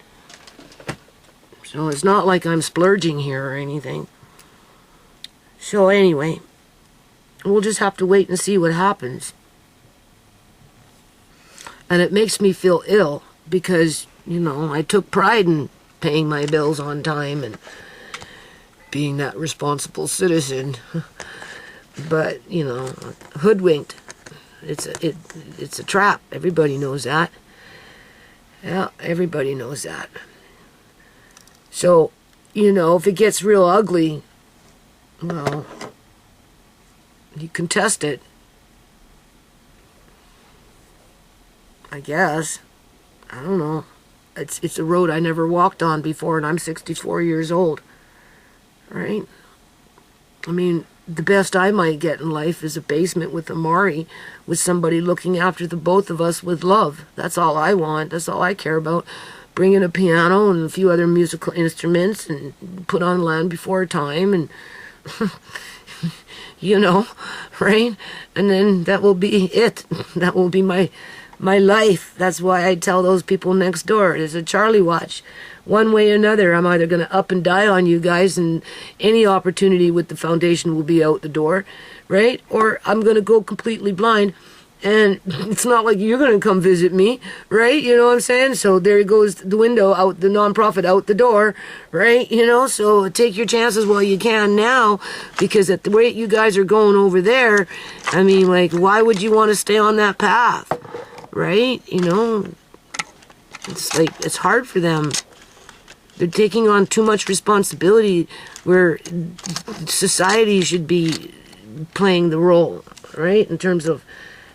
So it's not like I'm splurging here or anything. So anyway, we'll just have to wait and see what happens. And it makes me feel ill because, you know, I took pride in paying my bills on time and being that responsible citizen. But, you know, hoodwinked. It's a trap. Everybody knows that. Yeah, everybody knows that. So, you know, if it gets real ugly, well, you can test it. I guess. I don't know. It's a road I never walked on before, and I'm 64 years old. Right? I mean, the best I might get in life is a basement with Amari, with somebody looking after the both of us with love. That's all I want. That's all I care about. Bring in a piano and a few other musical instruments and put on Land Before Time and, you know, right? And then that will be it. That will be my life. That's why I tell those people next door, there's a Charlie watch. One way or another, I'm either going to up and die on you guys, and any opportunity with the foundation will be out the door, right? Or I'm going to go completely blind, and it's not like you're going to come visit me, right? You know what I'm saying? So there goes the window out, the nonprofit out the door, right? You know, so take your chances while you can now, because at the rate you guys are going over there, I mean, like, why would you want to stay on that path, right? You know, it's like, it's hard for them. They're taking on too much responsibility where society should be playing the role, right? In terms of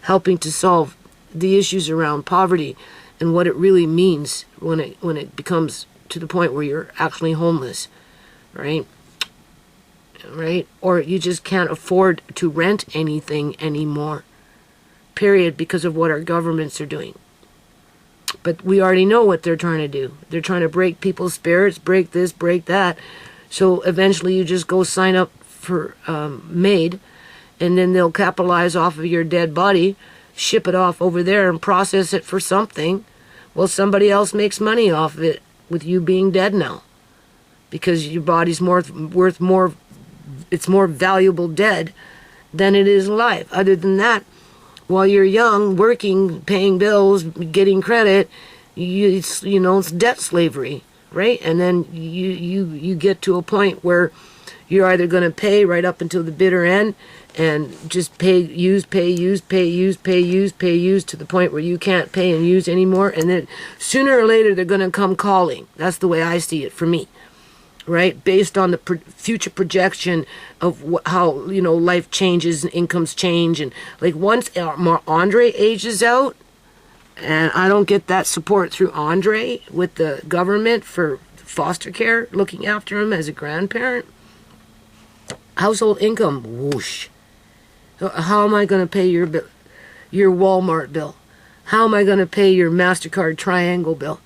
helping to solve the issues around poverty and what it really means when it becomes to the point where you're actually homeless, right? Right? Or you just can't afford to rent anything anymore, period, because of what our governments are doing. But we already know what they're trying to do. They're trying to break people's spirits, break this, break that. So eventually you just go sign up for MAID, and then they'll capitalize off of your dead body, ship it off over there and process it for something. Well, somebody else makes money off of it with you being dead now, because your body's worth more, it's more valuable dead than it is alive. Other than that, while you're young, working, paying bills, getting credit, it's debt slavery, right? And then you get to a point where you're either going to pay right up until the bitter end and just pay, use to the point where you can't pay and use anymore. And then sooner or later, they're going to come calling. That's the way I see it for me, right? Based on the future projection of how, life changes and incomes change. And like once Andre ages out, and I don't get that support through Andre with the government for foster care, looking after him as a grandparent, household income, whoosh. How am I going to pay your bill, your Walmart bill? How am I going to pay your MasterCard Triangle bill?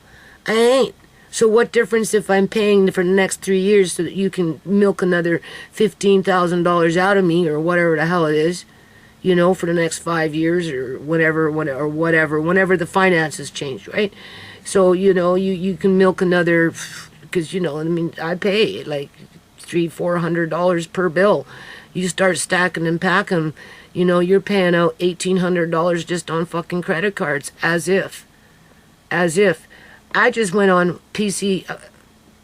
I ain't. So what difference if I'm paying for the next 3 years so that you can milk another $15,000 out of me, or whatever the hell it is, for the next 5 years or whatever, whenever the finances change, right? So, you can milk another, because, I pay like $300-400 per bill. You start stacking and packing, you're paying out $1,800 just on fucking credit cards, as if. I just went on PC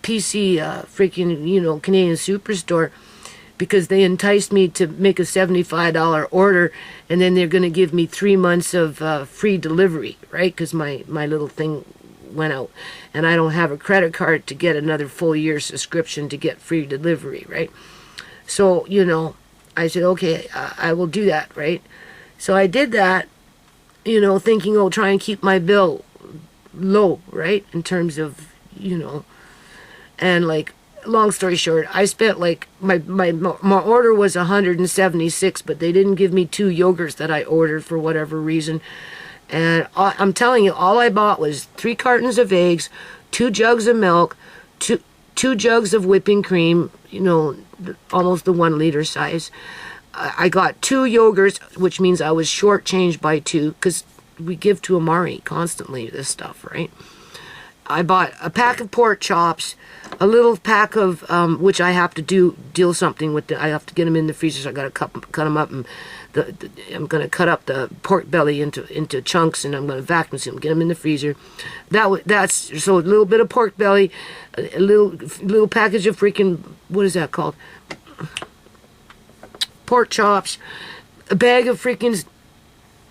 freaking, Canadian Superstore, because they enticed me to make a $75 order, and then they're going to give me 3 months of free delivery, right? Because my little thing went out, and I don't have a credit card to get another full year subscription to get free delivery, right? So, I said, okay, I will do that, right? So I did that, thinking, try and keep my bill low, right? In terms of, and like, long story short, I spent like my order was 176, but they didn't give me 2 yogurts that I ordered for whatever reason. And I'm telling you, all I bought was 3 cartons of eggs, 2 jugs of milk, two jugs of whipping cream, almost the 1 liter size. I got 2 yogurts, which means I was shortchanged by 2, because we give to Amari constantly this stuff, right? I bought a pack of pork chops, a little pack of, which I have to deal something with. I have to get them in the freezer, so I got to cut them up, and I'm going to cut up the pork belly into chunks, and I'm going to vacuum seal them, get them in the freezer. That's so a little bit of pork belly, a little package of freaking, what is that called? Pork chops, a bag of freaking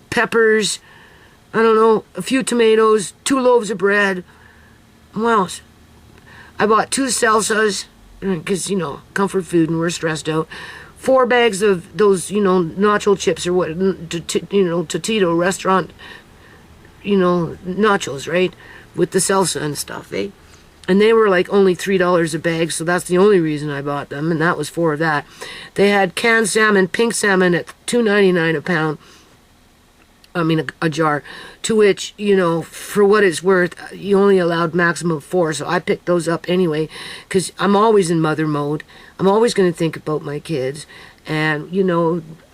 peppers, I don't know, a few tomatoes, 2 loaves of bread. What else? I bought 2 salsas, because, comfort food and we're stressed out. 4 bags of those, nacho chips or what, Totito restaurant, nachos, right? With the salsa and stuff, eh? And they were like only $3 a bag, so that's the only reason I bought them, and that was 4 of that. They had canned salmon, pink salmon at $2.99 a pound. A jar, to which, for what it's worth, you only allowed maximum of 4, so I picked those up anyway, because I'm always in mother mode. I'm always going to think about my kids, and,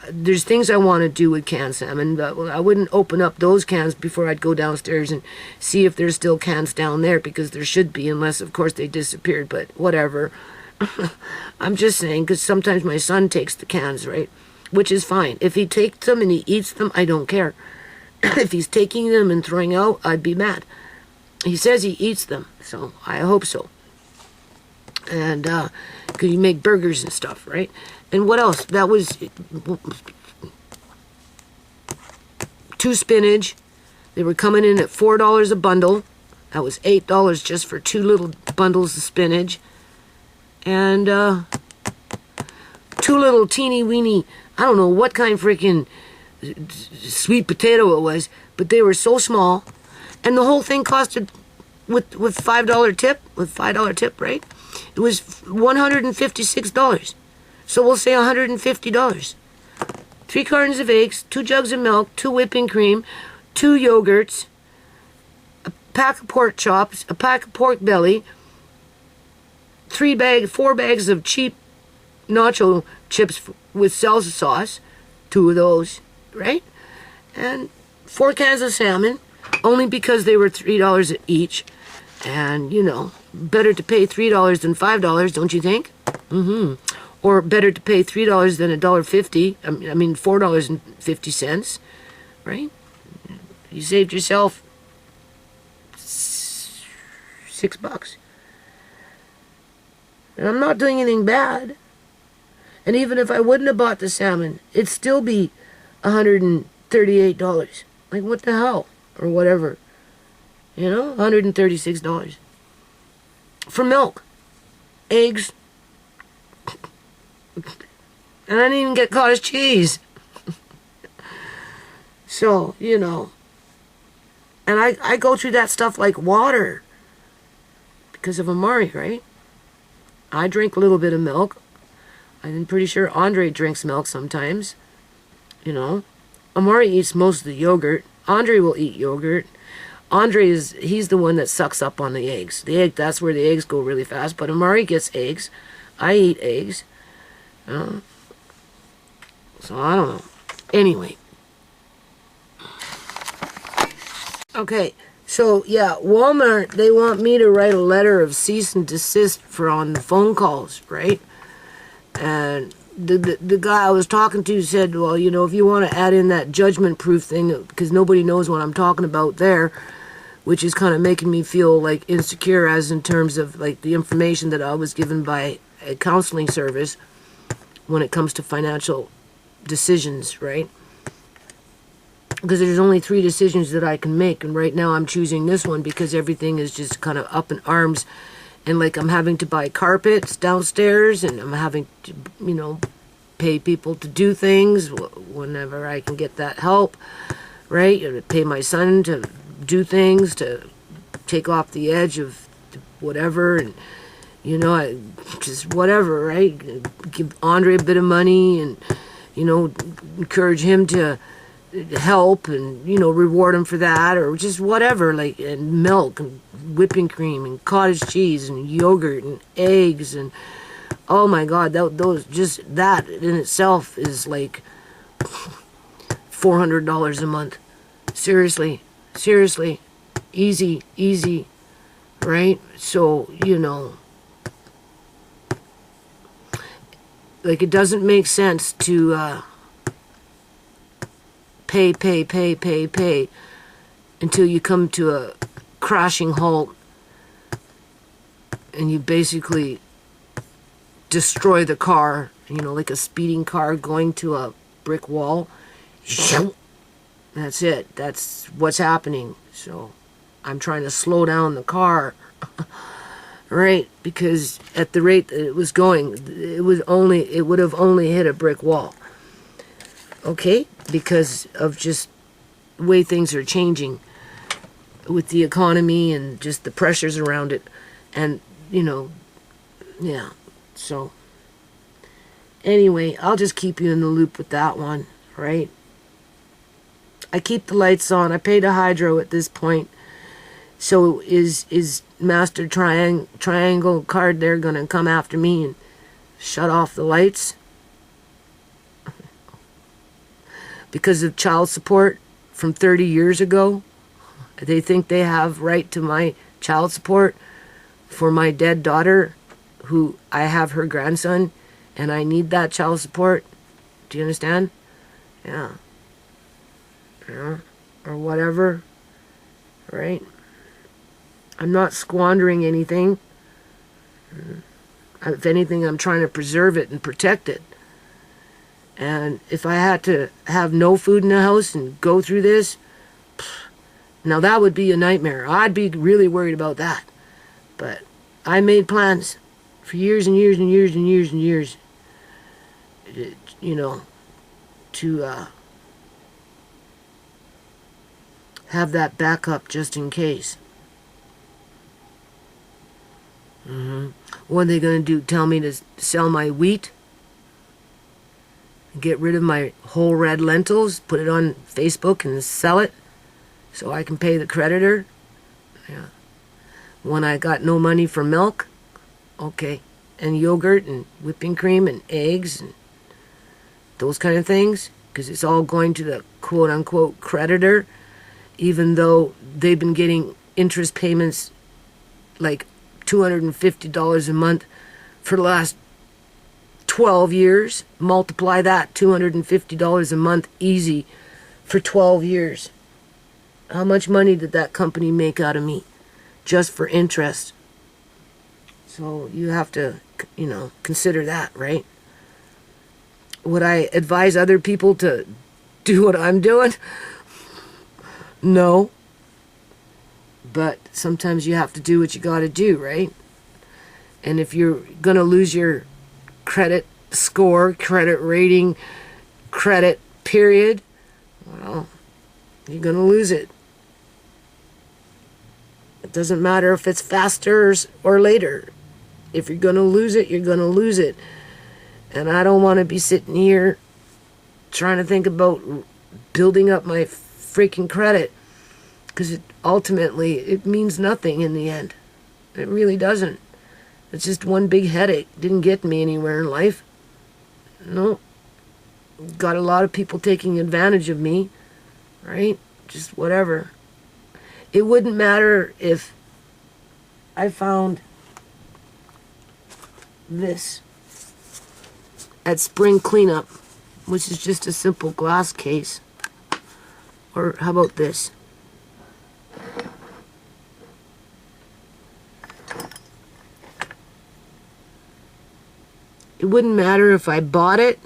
there's things I want to do with canned salmon, but I wouldn't open up those cans before I'd go downstairs and see if there's still cans down there, because there should be, unless, of course, they disappeared, but whatever. I'm just saying, because sometimes my son takes the cans, right? Which is fine. If he takes them and he eats them, I don't care. If he's taking them and throwing out, I'd be mad. He says he eats them, so I hope so. And, because you make burgers and stuff, right? And what else? That was 2 spinach. They were coming in at $4 a bundle. That was $8 just for 2 little bundles of spinach. And, 2 little teeny weeny, I don't know what kind of freaking sweet potato it was, but they were so small, and the whole thing costed with $5 tip, right? It was $156. So we'll say $150. 3 cartons of eggs, 2 jugs of milk, 2 whipping cream, 2 yogurts, a pack of pork chops, a pack of pork belly, 4 bags of cheap nacho chips with salsa sauce, 2 of those, right? And 4 cans of salmon, only because they were $3 each. And, better to pay $3 than $5, don't you think? Or better to pay $3 than $1.50. $4.50, right? You saved yourself $6. And I'm not doing anything bad. And even if I wouldn't have bought the salmon, it'd still be $138. Like, what the hell? Or whatever. $136. For milk. Eggs. And I didn't even get cottage cheese. So, And I go through that stuff like water. Because of Amari, right? I drink a little bit of milk. I'm pretty sure Andre drinks milk sometimes. Amari eats most of the yogurt. Andre will eat yogurt. He's the one that sucks up on the eggs. That's where the eggs go really fast. But Amari gets eggs. I eat eggs. So I don't know. Anyway. Okay. So, yeah, Walmart, they want me to write a letter of cease and desist for on the phone calls, right? And the guy I was talking to said, well, if you want to add in that judgment-proof thing, because nobody knows what I'm talking about there, which is kind of making me feel, like, insecure as in terms of, like, the information that I was given by a counseling service when it comes to financial decisions, right? Because there's only 3 decisions that I can make, and right now I'm choosing this one because everything is just kind of up in arms, and like I'm having to buy carpets downstairs, and I'm having to, pay people to do things whenever I can get that help, right? Pay my son to do things, to take off the edge of whatever, and just whatever, right? Give Andre a bit of money and, encourage him to help and, reward him for that or just whatever, like, and milk and whipping cream and cottage cheese and yogurt and eggs and, oh my God, that in itself is like $400 a month. Seriously, easy, right? So, like it doesn't make sense to pay until you come to a crashing halt and you basically destroy the car, like a speeding car going to a brick wall. That's it. That's what's happening. So I'm trying to slow down the car, right? Because at the rate that it was going, it would have only hit a brick wall. Okay? Because of just the way things are changing with the economy and just the pressures around it. And, yeah. So, anyway, I'll just keep you in the loop with that one, right? I keep the lights on. I paid a hydro at this point. So is Master Triangle card there going to come after me and shut off the lights? Because of child support from 30 years ago? They think they have right to my child support for my dead daughter, who I have her grandson, and I need that child support. Do you understand? Yeah. Or whatever, right? I'm not squandering anything. If anything, I'm trying to preserve it and protect it. And if I had to have no food in the house and go through this, now that would be a nightmare. I'd be really worried about that. But I made plans for years and years and years and years and years, to have that backup just in case. What are they going to do? Tell me to sell my wheat? Get rid of my whole red lentils? Put it on Facebook and sell it so I can pay the creditor? Yeah. When I got no money for milk? Okay. And yogurt and whipping cream and eggs and those kind of things? Because it's all going to the quote-unquote creditor, even though they've been getting interest payments like $250 a month for the last 12 years. Multiply that, $250 a month easy for 12 years. How much money did that company make out of me just for interest? So you have to, consider that, right? Would I advise other people to do what I'm doing? No. But sometimes you have to do what you got to do, right? And if you're going to lose your credit score, credit rating, credit period, well, you're going to lose it. It doesn't matter if it's faster or later. If you're going to lose it, you're going to lose it. And I don't want to be sitting here trying to think about building up my freaking credit, because ultimately it means nothing in the end. It really doesn't. It's just one big headache. Didn't get me anywhere in life. No. Got a lot of people taking advantage of me, right? Just whatever. It wouldn't matter if I found this at spring cleanup, which is just a simple glass case. Or how about this? It wouldn't matter if I bought it,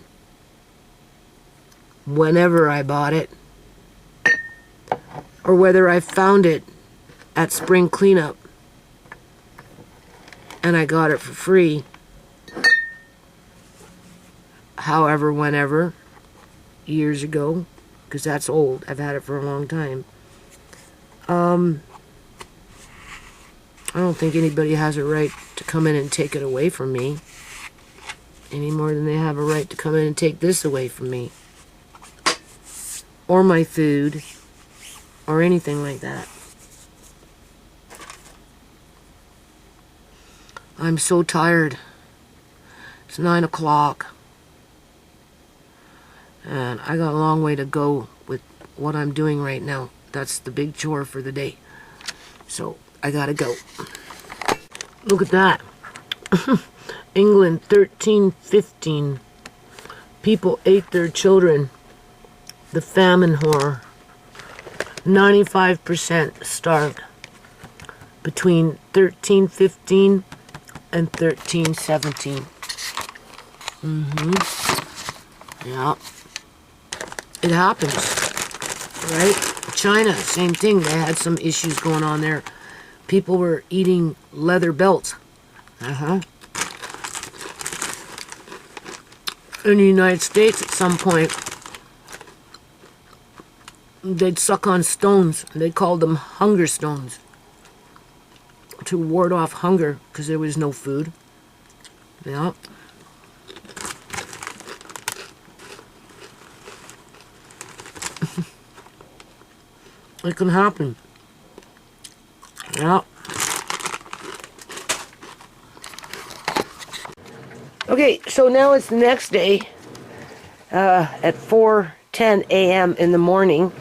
whenever I bought it, or whether I found it at spring cleanup and I got it for free. However, whenever, years ago, because that's old. I've had it for a long time. I don't think anybody has a right to come in and take it away from me. Any more than they have a right to come in and take this away from me. Or my food. Or anything like that. I'm so tired. It's 9 o'clock. And I got a long way to go with what I'm doing right now. That's the big chore for the day. So, I gotta go. Look at that. England 1315. People ate their children. The famine horror. 95% starved. Between 1315 and 1317. Yeah. It happens. Right? China, same thing. They had some issues going on there. People were eating leather belts. In the United States, at some point, they'd suck on stones. They called them hunger stones. To ward off hunger, because there was no food. Yeah. It can happen. Yeah. Okay, so now it's the next day at 4:10 a.m. in the morning.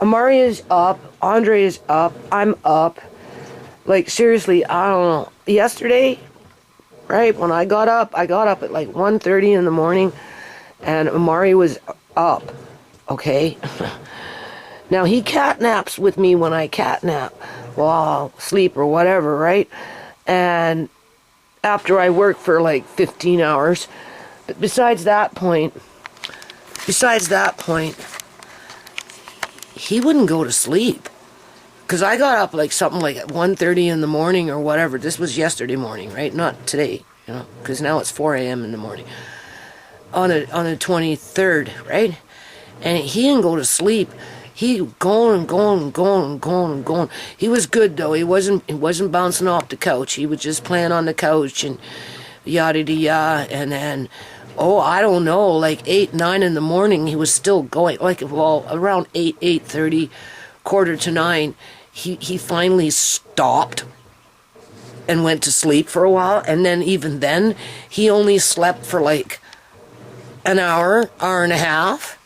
Amari is up. Andre is up. I'm up. Like, seriously, I don't know. Yesterday, right, when I got up at like 1:30 in the morning, and Amari was up, okay? Now, he catnaps with me when I catnap while I'll sleep or whatever, right? And after I work for like 15 hours. But besides that point, he wouldn't go to sleep. Because I got up like something like at 1:30 in the morning or whatever. This was yesterday morning, right? Not today, you know, because now it's 4 a.m. in the morning. On the 23rd, right? And he didn't go to sleep. He going. He was good though. He wasn't bouncing off the couch. He was just playing on the couch and yada yada. And then, I don't know, like 8, 9 in the morning, he was still going. Like, well, around 8:30, 8:45, he finally stopped and went to sleep for a while. And then even then, he only slept for like an hour and a half.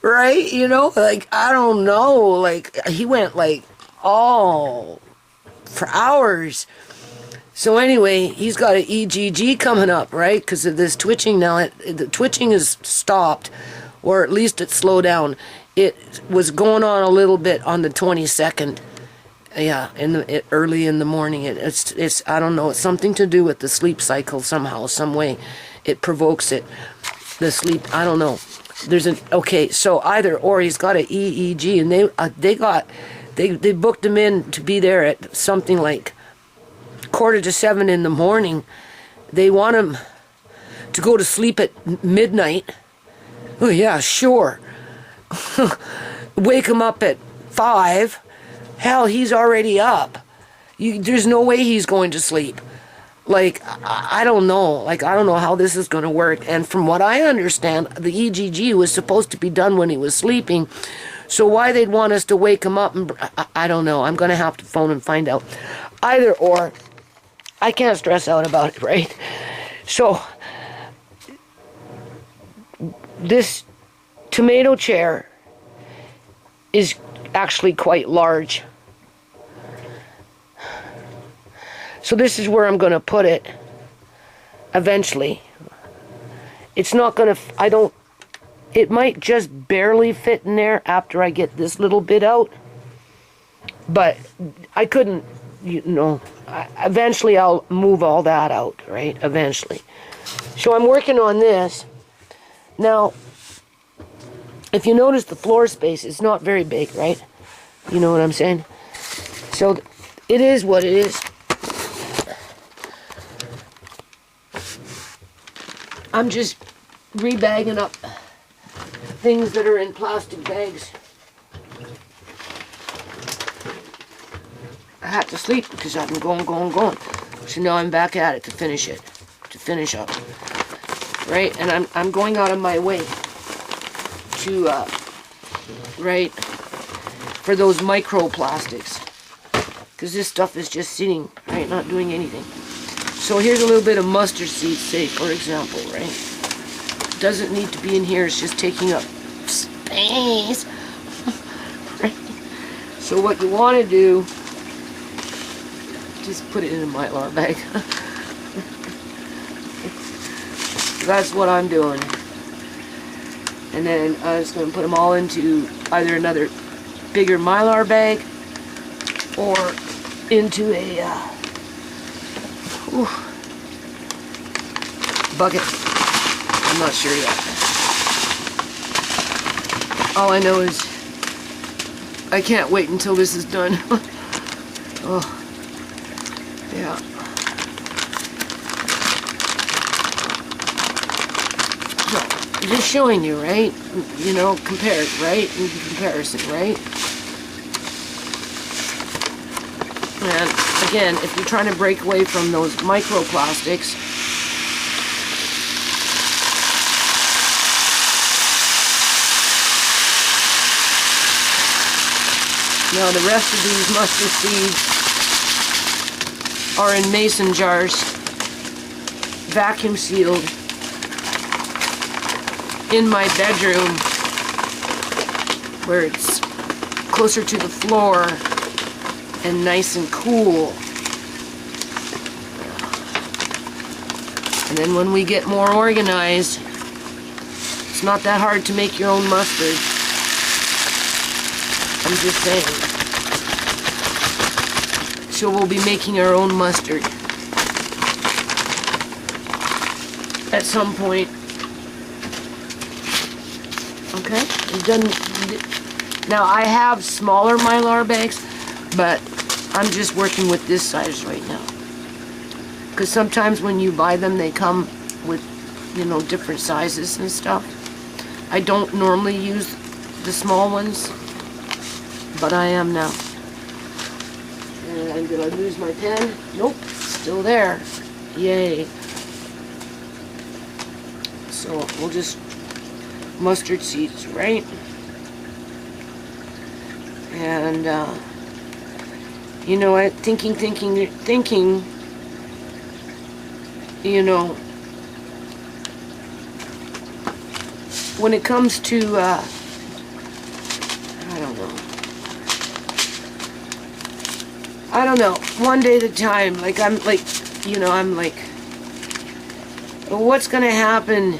Right? You know, like, I don't know, like, he went like all for hours. So anyway, he's got an EGG coming up, right? Because of this twitching now. The twitching is stopped, or at least it slowed down. It was going on a little bit on the 22nd. Yeah, early in the morning. It's I don't know. It's something to do with the sleep cycle somehow, some way. It provokes it. The sleep. I don't know. So either or, he's got an EEG, and they booked him in to be there at something like 6:45 in the morning. They want him to go to sleep at midnight. Oh yeah, sure. Wake him up at 5. Hell, he's already up. There's no way he's going to sleep. Like, I don't know. Like, I don't know how this is going to work. And from what I understand, the EGG was supposed to be done when he was sleeping. So why they'd want us to wake him up, and I don't know. I'm going to have to phone and find out. Either or, I can't stress out about it, right? So, this tomato chair is actually quite large. So this is where I'm going to put it eventually. It's not going to, it might just barely fit in there after I get this little bit out. But I couldn't, eventually I'll move all that out, right? Eventually. So I'm working on this. Now, if you notice the floor space, it's not very big, right? You know what I'm saying? So it is what it is. I'm just rebagging up things that are in plastic bags. I had to sleep because I've been going. So now I'm back at it to finish it, to finish up. Right, and I'm going out of my way to, right, for those microplastics. Because this stuff is just sitting, right, not doing anything. So here's a little bit of mustard seed, say, for example, right? Doesn't need to be in here, it's just taking up space. Right? So what you want to do, just put it in a Mylar bag. That's what I'm doing. And then I'm just going to put them all into either another bigger Mylar bag or into a bucket. I'm not sure yet. All I know is I can't wait until this is done. Oh, yeah. So, just showing you, right? You know, compare it, right? In comparison, right? And again, if you're trying to break away from those microplastics, now the rest of these mustard seeds are in mason jars, vacuum sealed, in my bedroom where it's closer to the floor and nice and cool. And then when we get more organized, it's not that hard to make your own mustard. I'm just saying. So we'll be making our own mustard at some point. Okay, we've done. Now I have smaller Mylar bags, but I'm just working with this size right now. Because sometimes when you buy them, they come with, you know, different sizes and stuff. I don't normally use the small ones, but I am now. And did I lose my pen? Nope, still there. Yay. So we'll just mustard seeds, right? And you know what? Thinking. You know, when it comes to I don't know. One day at a time. Like I'm like, you know, I'm like, what's gonna happen?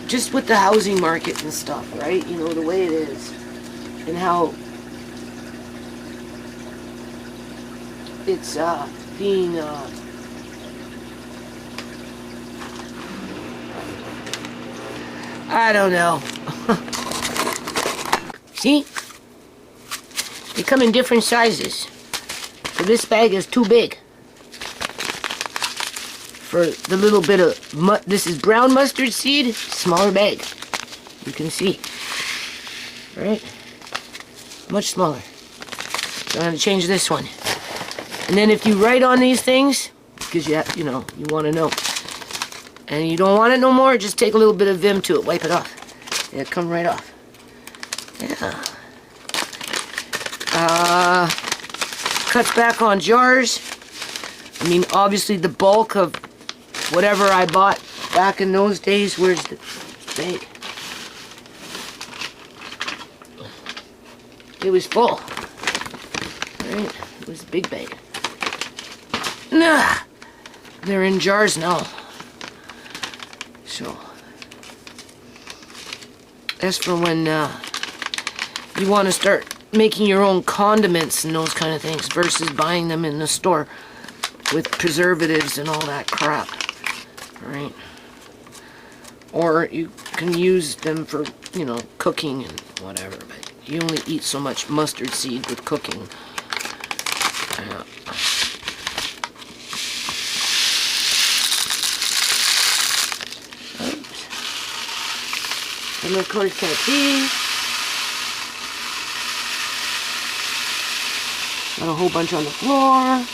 Just with the housing market and stuff, right? You know, the way it is, and how it's being I don't know. See? They come in different sizes. So this bag is too big for the little bit of this is brown mustard seed, smaller bag. You can see, right? Much smaller. So I'm gonna change this one. And then if you write on these things, because you know, you want to know, and you don't want it no more, just take a little bit of Vim to it, wipe it off. It'll come right off. Yeah. Cuts back on jars. I mean, obviously the bulk of whatever I bought back in those days, where's the bag? It was full. Right? It was a big bag. Nah. They're in jars now. So, as for when you want to start making your own condiments and those kind of things versus buying them in the store with preservatives and all that crap, right? Or you can use them for, you know, cooking and whatever, but you only eat so much mustard seed with cooking. Oops. And of course, can't see. Got a whole bunch on the floor.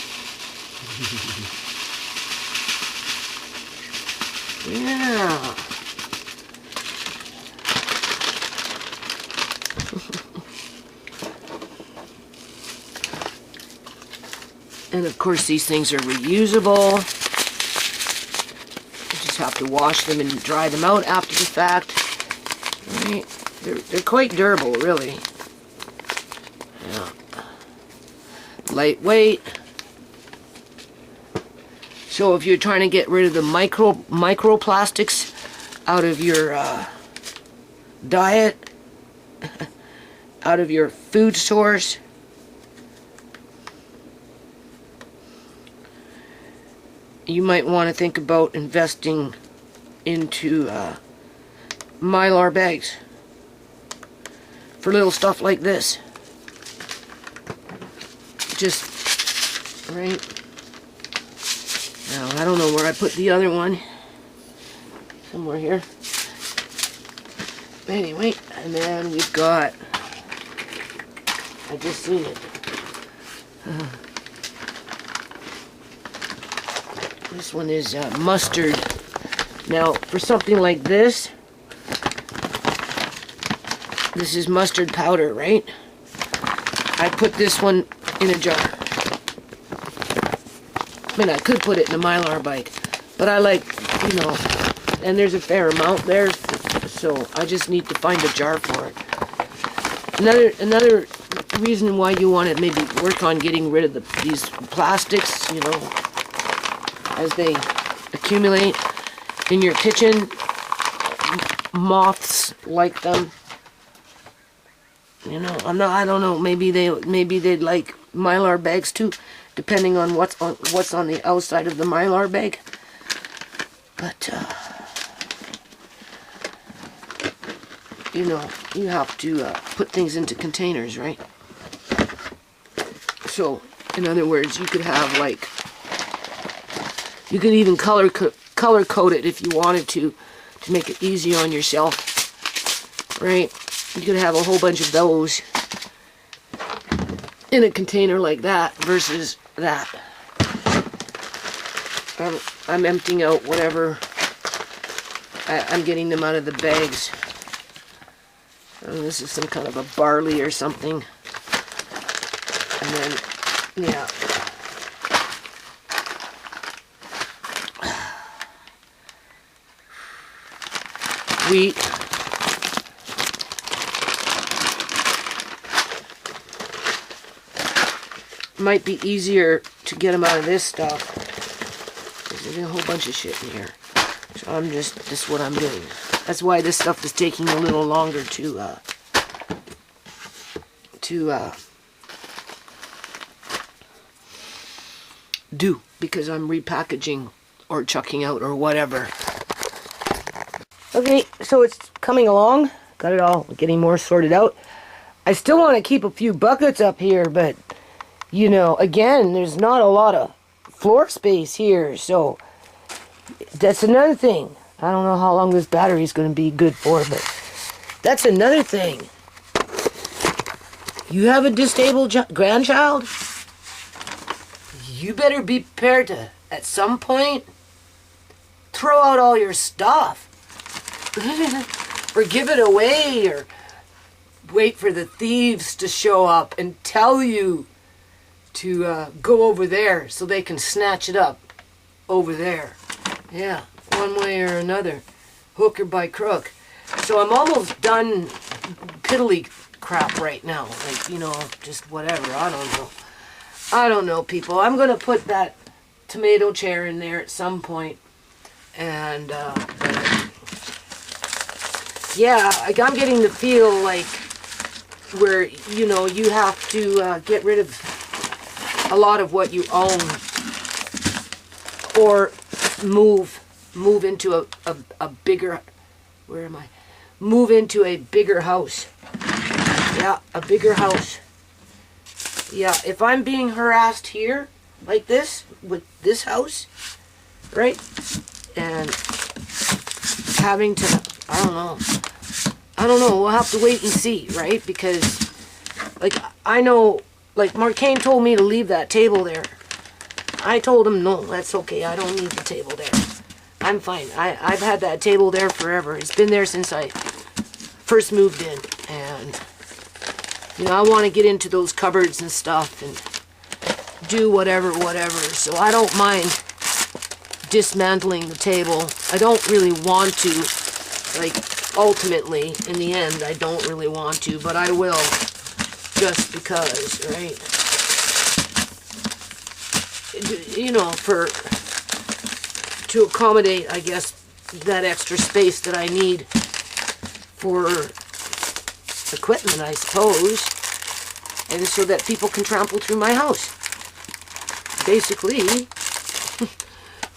Yeah. And of course these things are reusable. You just have to wash them and dry them out after the fact. Right? They're quite durable, really. Yeah. Lightweight. So if you're trying to get rid of the microplastics out of your diet, out of your food source, you might want to think about investing into Mylar bags for little stuff like this. Just, right? Now, I don't know where I put the other one. Somewhere here. Anyway, and then we've got, I just seen it. This one is mustard. Now, for something like this is mustard powder, right? I put this one in a jar. I mean, I could put it in a Mylar bike, but I like, you know, and there's a fair amount there, so I just need to find a jar for it. Another reason why you want to maybe work on getting rid of these plastics, you know, as they accumulate in your kitchen. Moths like them. You know, I don't know, maybe they'd like Mylar bags too, depending on what's on the outside of the Mylar bag. But you know, you have to put things into containers, right? So, in other words, you could have like, you could even color code it if you wanted to make it easy on yourself, right? You could have a whole bunch of those in a container like that versus that. I'm emptying out whatever. I'm getting them out of the bags. This is some kind of a barley or something. And then, yeah. Wheat. Might be easier to get them out of this stuff. There's a whole bunch of shit in here. So this is what I'm doing. That's why this stuff is taking a little longer to do, because I'm repackaging or chucking out or whatever. Okay, so it's coming along. Got it all getting more sorted out. I still want to keep a few buckets up here, but you know, again, there's not a lot of floor space here, so that's another thing. I don't know how long this battery's going to be good for, but that's another thing. You have a disabled grandchild? You better be prepared to, at some point, throw out all your stuff. Or give it away, or wait for the thieves to show up and tell you to go over there so they can snatch it up over there. Yeah, one way or another, hook or by crook. So I'm almost done piddly crap right now. Like, you know, just whatever. I don't know, people. I'm going to put that tomato chair in there at some point. And, yeah, like I'm getting the feel like where, you know, you have to get rid of a lot of what you own, or move into a bigger, where am I? Move into a bigger house. Yeah, a bigger house. Yeah, if I'm being harassed here, like this, with this house, right? And having to, I don't know, we'll have to wait and see, right? Because, like, I know like Marcane told me to leave that table there. I told him, no, that's okay. I don't need the table there. I'm fine. I've had that table there forever. It's been there since I first moved in. And, you know, I want to get into those cupboards and stuff and do whatever. So I don't mind dismantling the table. I don't really want to. Like, ultimately, in the end, I don't really want to, but I will. Just because, right? You know, to accommodate, I guess, that extra space that I need for equipment, I suppose, and so that people can trample through my house. Basically,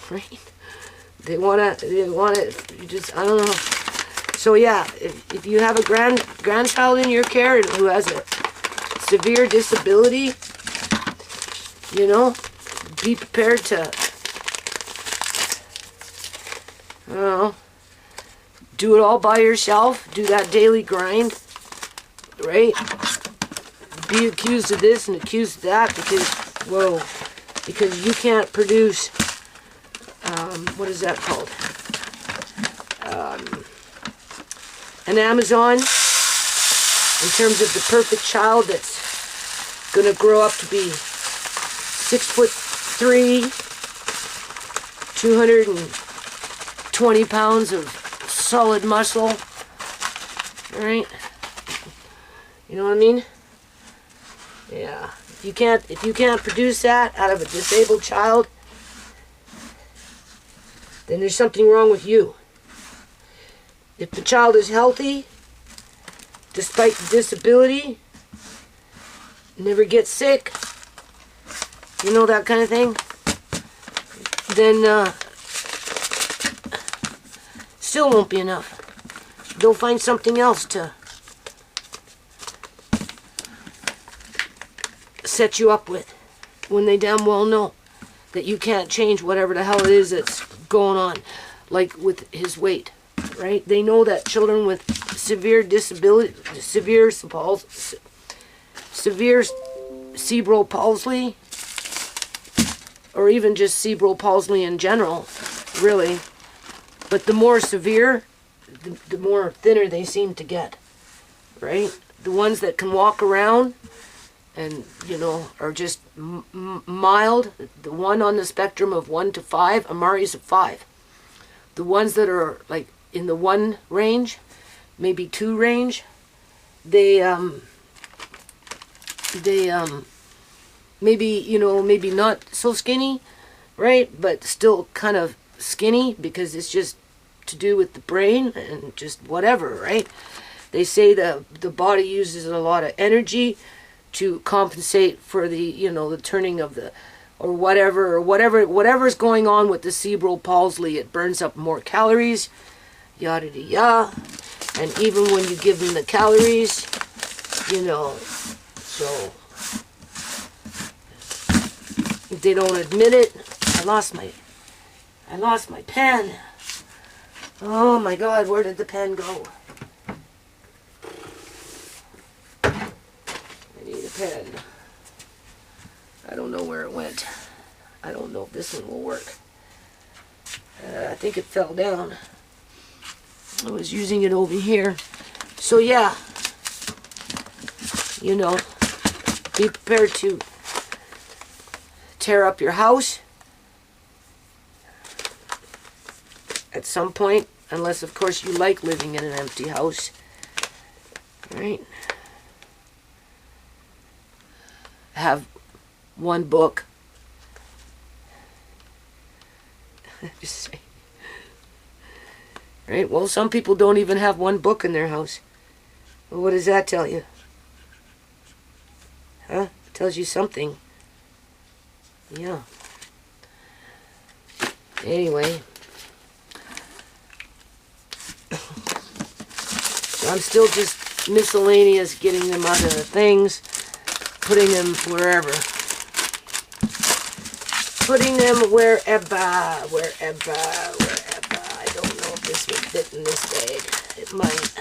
right? They want it, just, I don't know. So yeah, if you have a grandchild in your care who has a severe disability, you know, be prepared to, I don't know, do it all by yourself, do that daily grind, right? Be accused of this and accused of that because you can't produce, what is that called? An Amazon, in terms of the perfect child that's gonna grow up to be 6'3", 220 pounds of solid muscle, right? You know what I mean? Yeah. If you can't produce that out of a disabled child, then there's something wrong with you. If the child is healthy, despite the disability, never gets sick, you know, that kind of thing, then still won't be enough. They'll find something else to set you up with when they damn well know that you can't change whatever the hell it is that's going on, like with his weight, right? They know that children with severe disability, severe cerebral palsy, or even just cerebral palsy in general, really, but the more severe, the more thinner they seem to get, right? The ones that can walk around and, you know, are just mild, the one on the spectrum of 1 to 5, Amari's a 5. The ones that are like in the 1 range, maybe 2 range, they maybe, you know, maybe not so skinny, right? But still kind of skinny because it's just to do with the brain and just whatever, right? They say the body uses a lot of energy to compensate for the, you know, the turning of the, or whatever's going on with the cerebral palsy. It burns up more calories, yada yada yada. And even when you give them the calories, you know, so they don't admit it. I lost my pen. Oh my God, where did the pen go? I need a pen. I don't know where it went. I don't know if this one will work. I think it fell down. I was using it over here. So yeah, you know, be prepared to tear up your house at some point, unless of course you like living in an empty house, right? Have one book. Just saying. Right? Well, some people don't even have one book in their house. Well, what does that tell you? Huh? It tells you something. Yeah. Anyway. So I'm still just miscellaneous, getting them out of the things, putting them wherever. Putting them wherever. I don't know if this would fit in this bag. It might.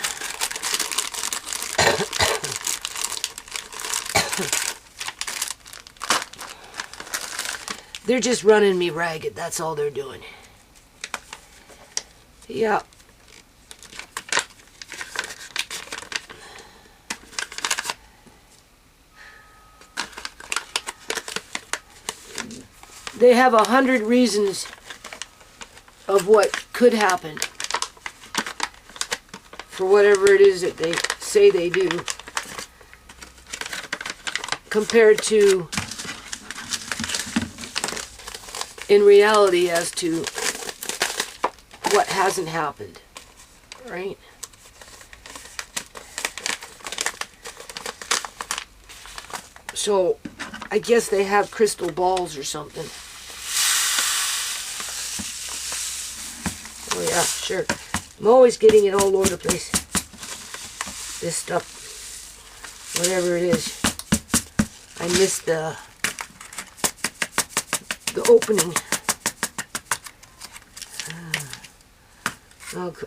They're just running me ragged. That's all they're doing. Yeah. They have 100 reasons of what could happen for whatever it is that they say they do, compared to in reality as to what hasn't happened, right? So I guess they have crystal balls or something. Oh yeah, sure. I'm always getting it all over the place. This stuff, whatever it is. I missed the opening.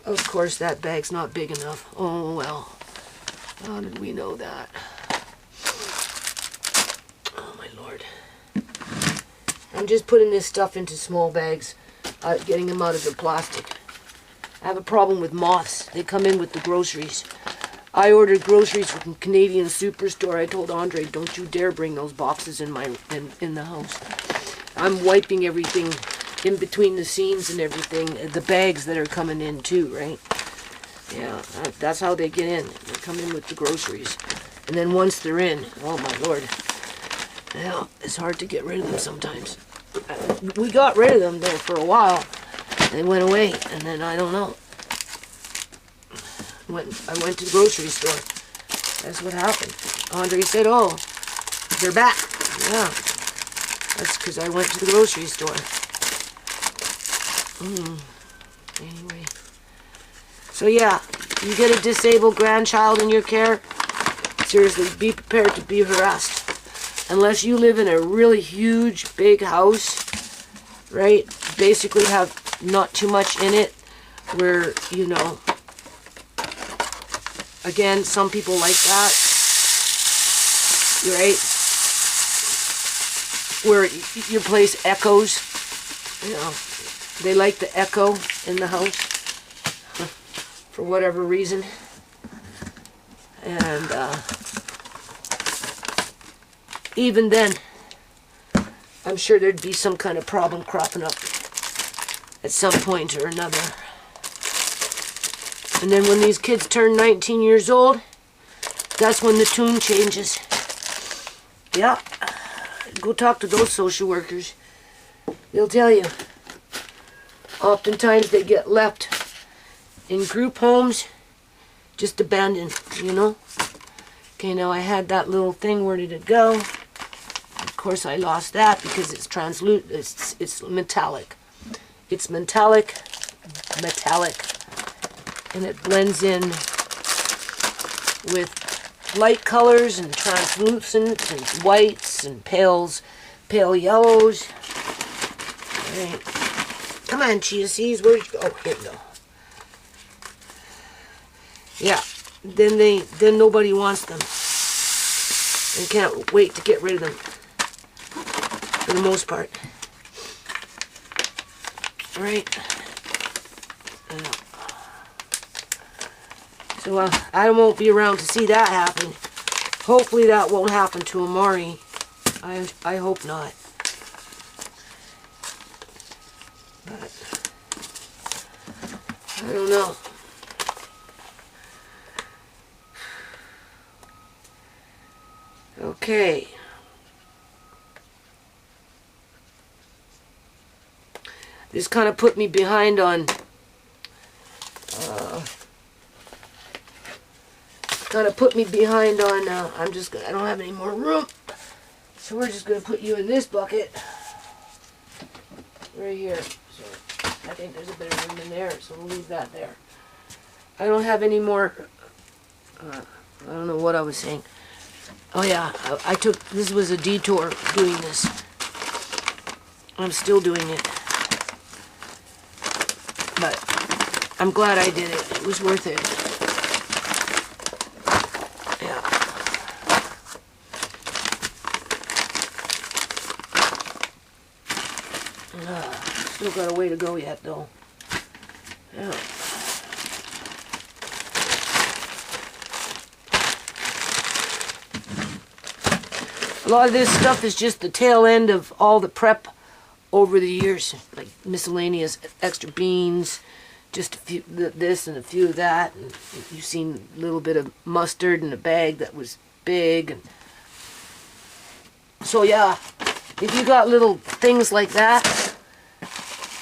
Of course, that bag's not big enough. Oh well. How did we know that? Oh my Lord. I'm just putting this stuff into small bags, getting them out of the plastic. I have a problem with moths. They come in with the groceries. I ordered groceries from Canadian Superstore. I told Andre, don't you dare bring those boxes in the house. I'm wiping everything in between the seams and everything, the bags that are coming in too, right? Yeah, that's how they get in. They come in with the groceries. And then once they're in, oh my Lord. Yeah, it's hard to get rid of them sometimes. We got rid of them there for a while. They went away, and then I don't know. I went to the grocery store. That's what happened. Andre said, oh, they're back. Yeah, that's because I went to the grocery store. Anyway. So yeah, you get a disabled grandchild in your care, seriously, be prepared to be harassed. Unless you live in a really huge, big house, right? Basically have not too much in it, where, you know, again, some people like that, right? Where your place echoes, you know, they like the echo in the house for whatever reason. And even then, I'm sure there'd be some kind of problem cropping up at some point or another. And then when these kids turn 19 years old, that's when the tune changes. Yeah, go talk to those social workers. They'll tell you. Oftentimes they get left in group homes, just abandoned, you know? Okay, now I had that little thing, where did it go? Of course I lost that because it's translucent, it's metallic. It's metallic, and it blends in with light colors and translucent and whites and pale yellows. All right. Come on, chia seeds, where'd you go? Oh, here you go. Yeah, then nobody wants them and can't wait to get rid of them for the most part. All right. So I won't be around to see that happen. Hopefully that won't happen to Amari. I hope not. But I don't know. Okay. This kind of put me behind on I don't have any more room. So we're just gonna put you in this bucket right here. So I think there's a bit of room in there, so we'll leave that there. I don't have any more I don't know what I was saying. Oh yeah, this was a detour doing this. I'm still doing it. But I'm glad I did it. It was worth it. Yeah. Still got a way to go yet, though. Yeah. A lot of this stuff is just the tail end of all the prep over the years, like miscellaneous extra beans, just a few this and a few of that. And you've seen a little bit of mustard in a bag that was big. And so yeah, if you got little things like that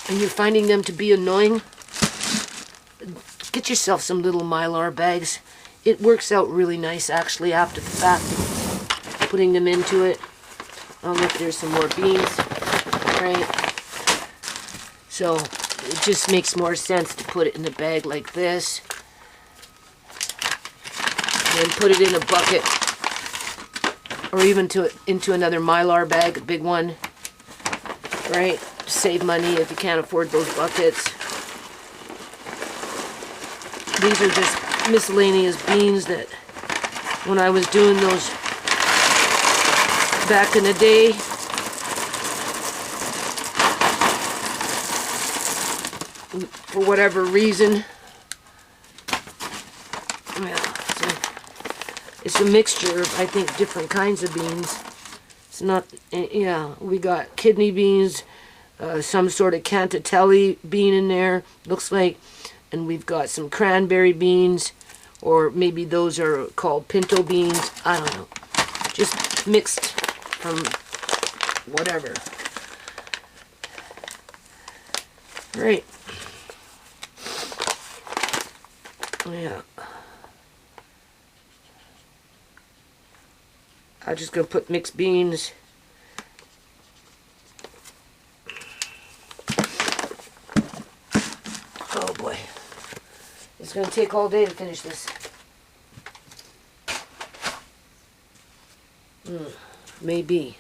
and you're finding them to be annoying, get yourself some little Mylar bags. It works out really nice actually after the fact. Putting them into it. Oh look, there's some more beans, right? So it just makes more sense to put it in a bag like this. And put it in a bucket. Or even into another Mylar bag, a big one. Right? Save money if you can't afford those buckets. These are just miscellaneous beans that when I was doing those back in the day, for whatever reason, yeah, it's a mixture of, I think, different kinds of beans. It's not, yeah, we got kidney beans, some sort of Cantatelli bean in there, looks like, and we've got some cranberry beans, or maybe those are called pinto beans, I don't know, just mixed from whatever. Right. Yeah. I'm just gonna put mixed beans. Oh boy. It's gonna take all day to finish this. Maybe.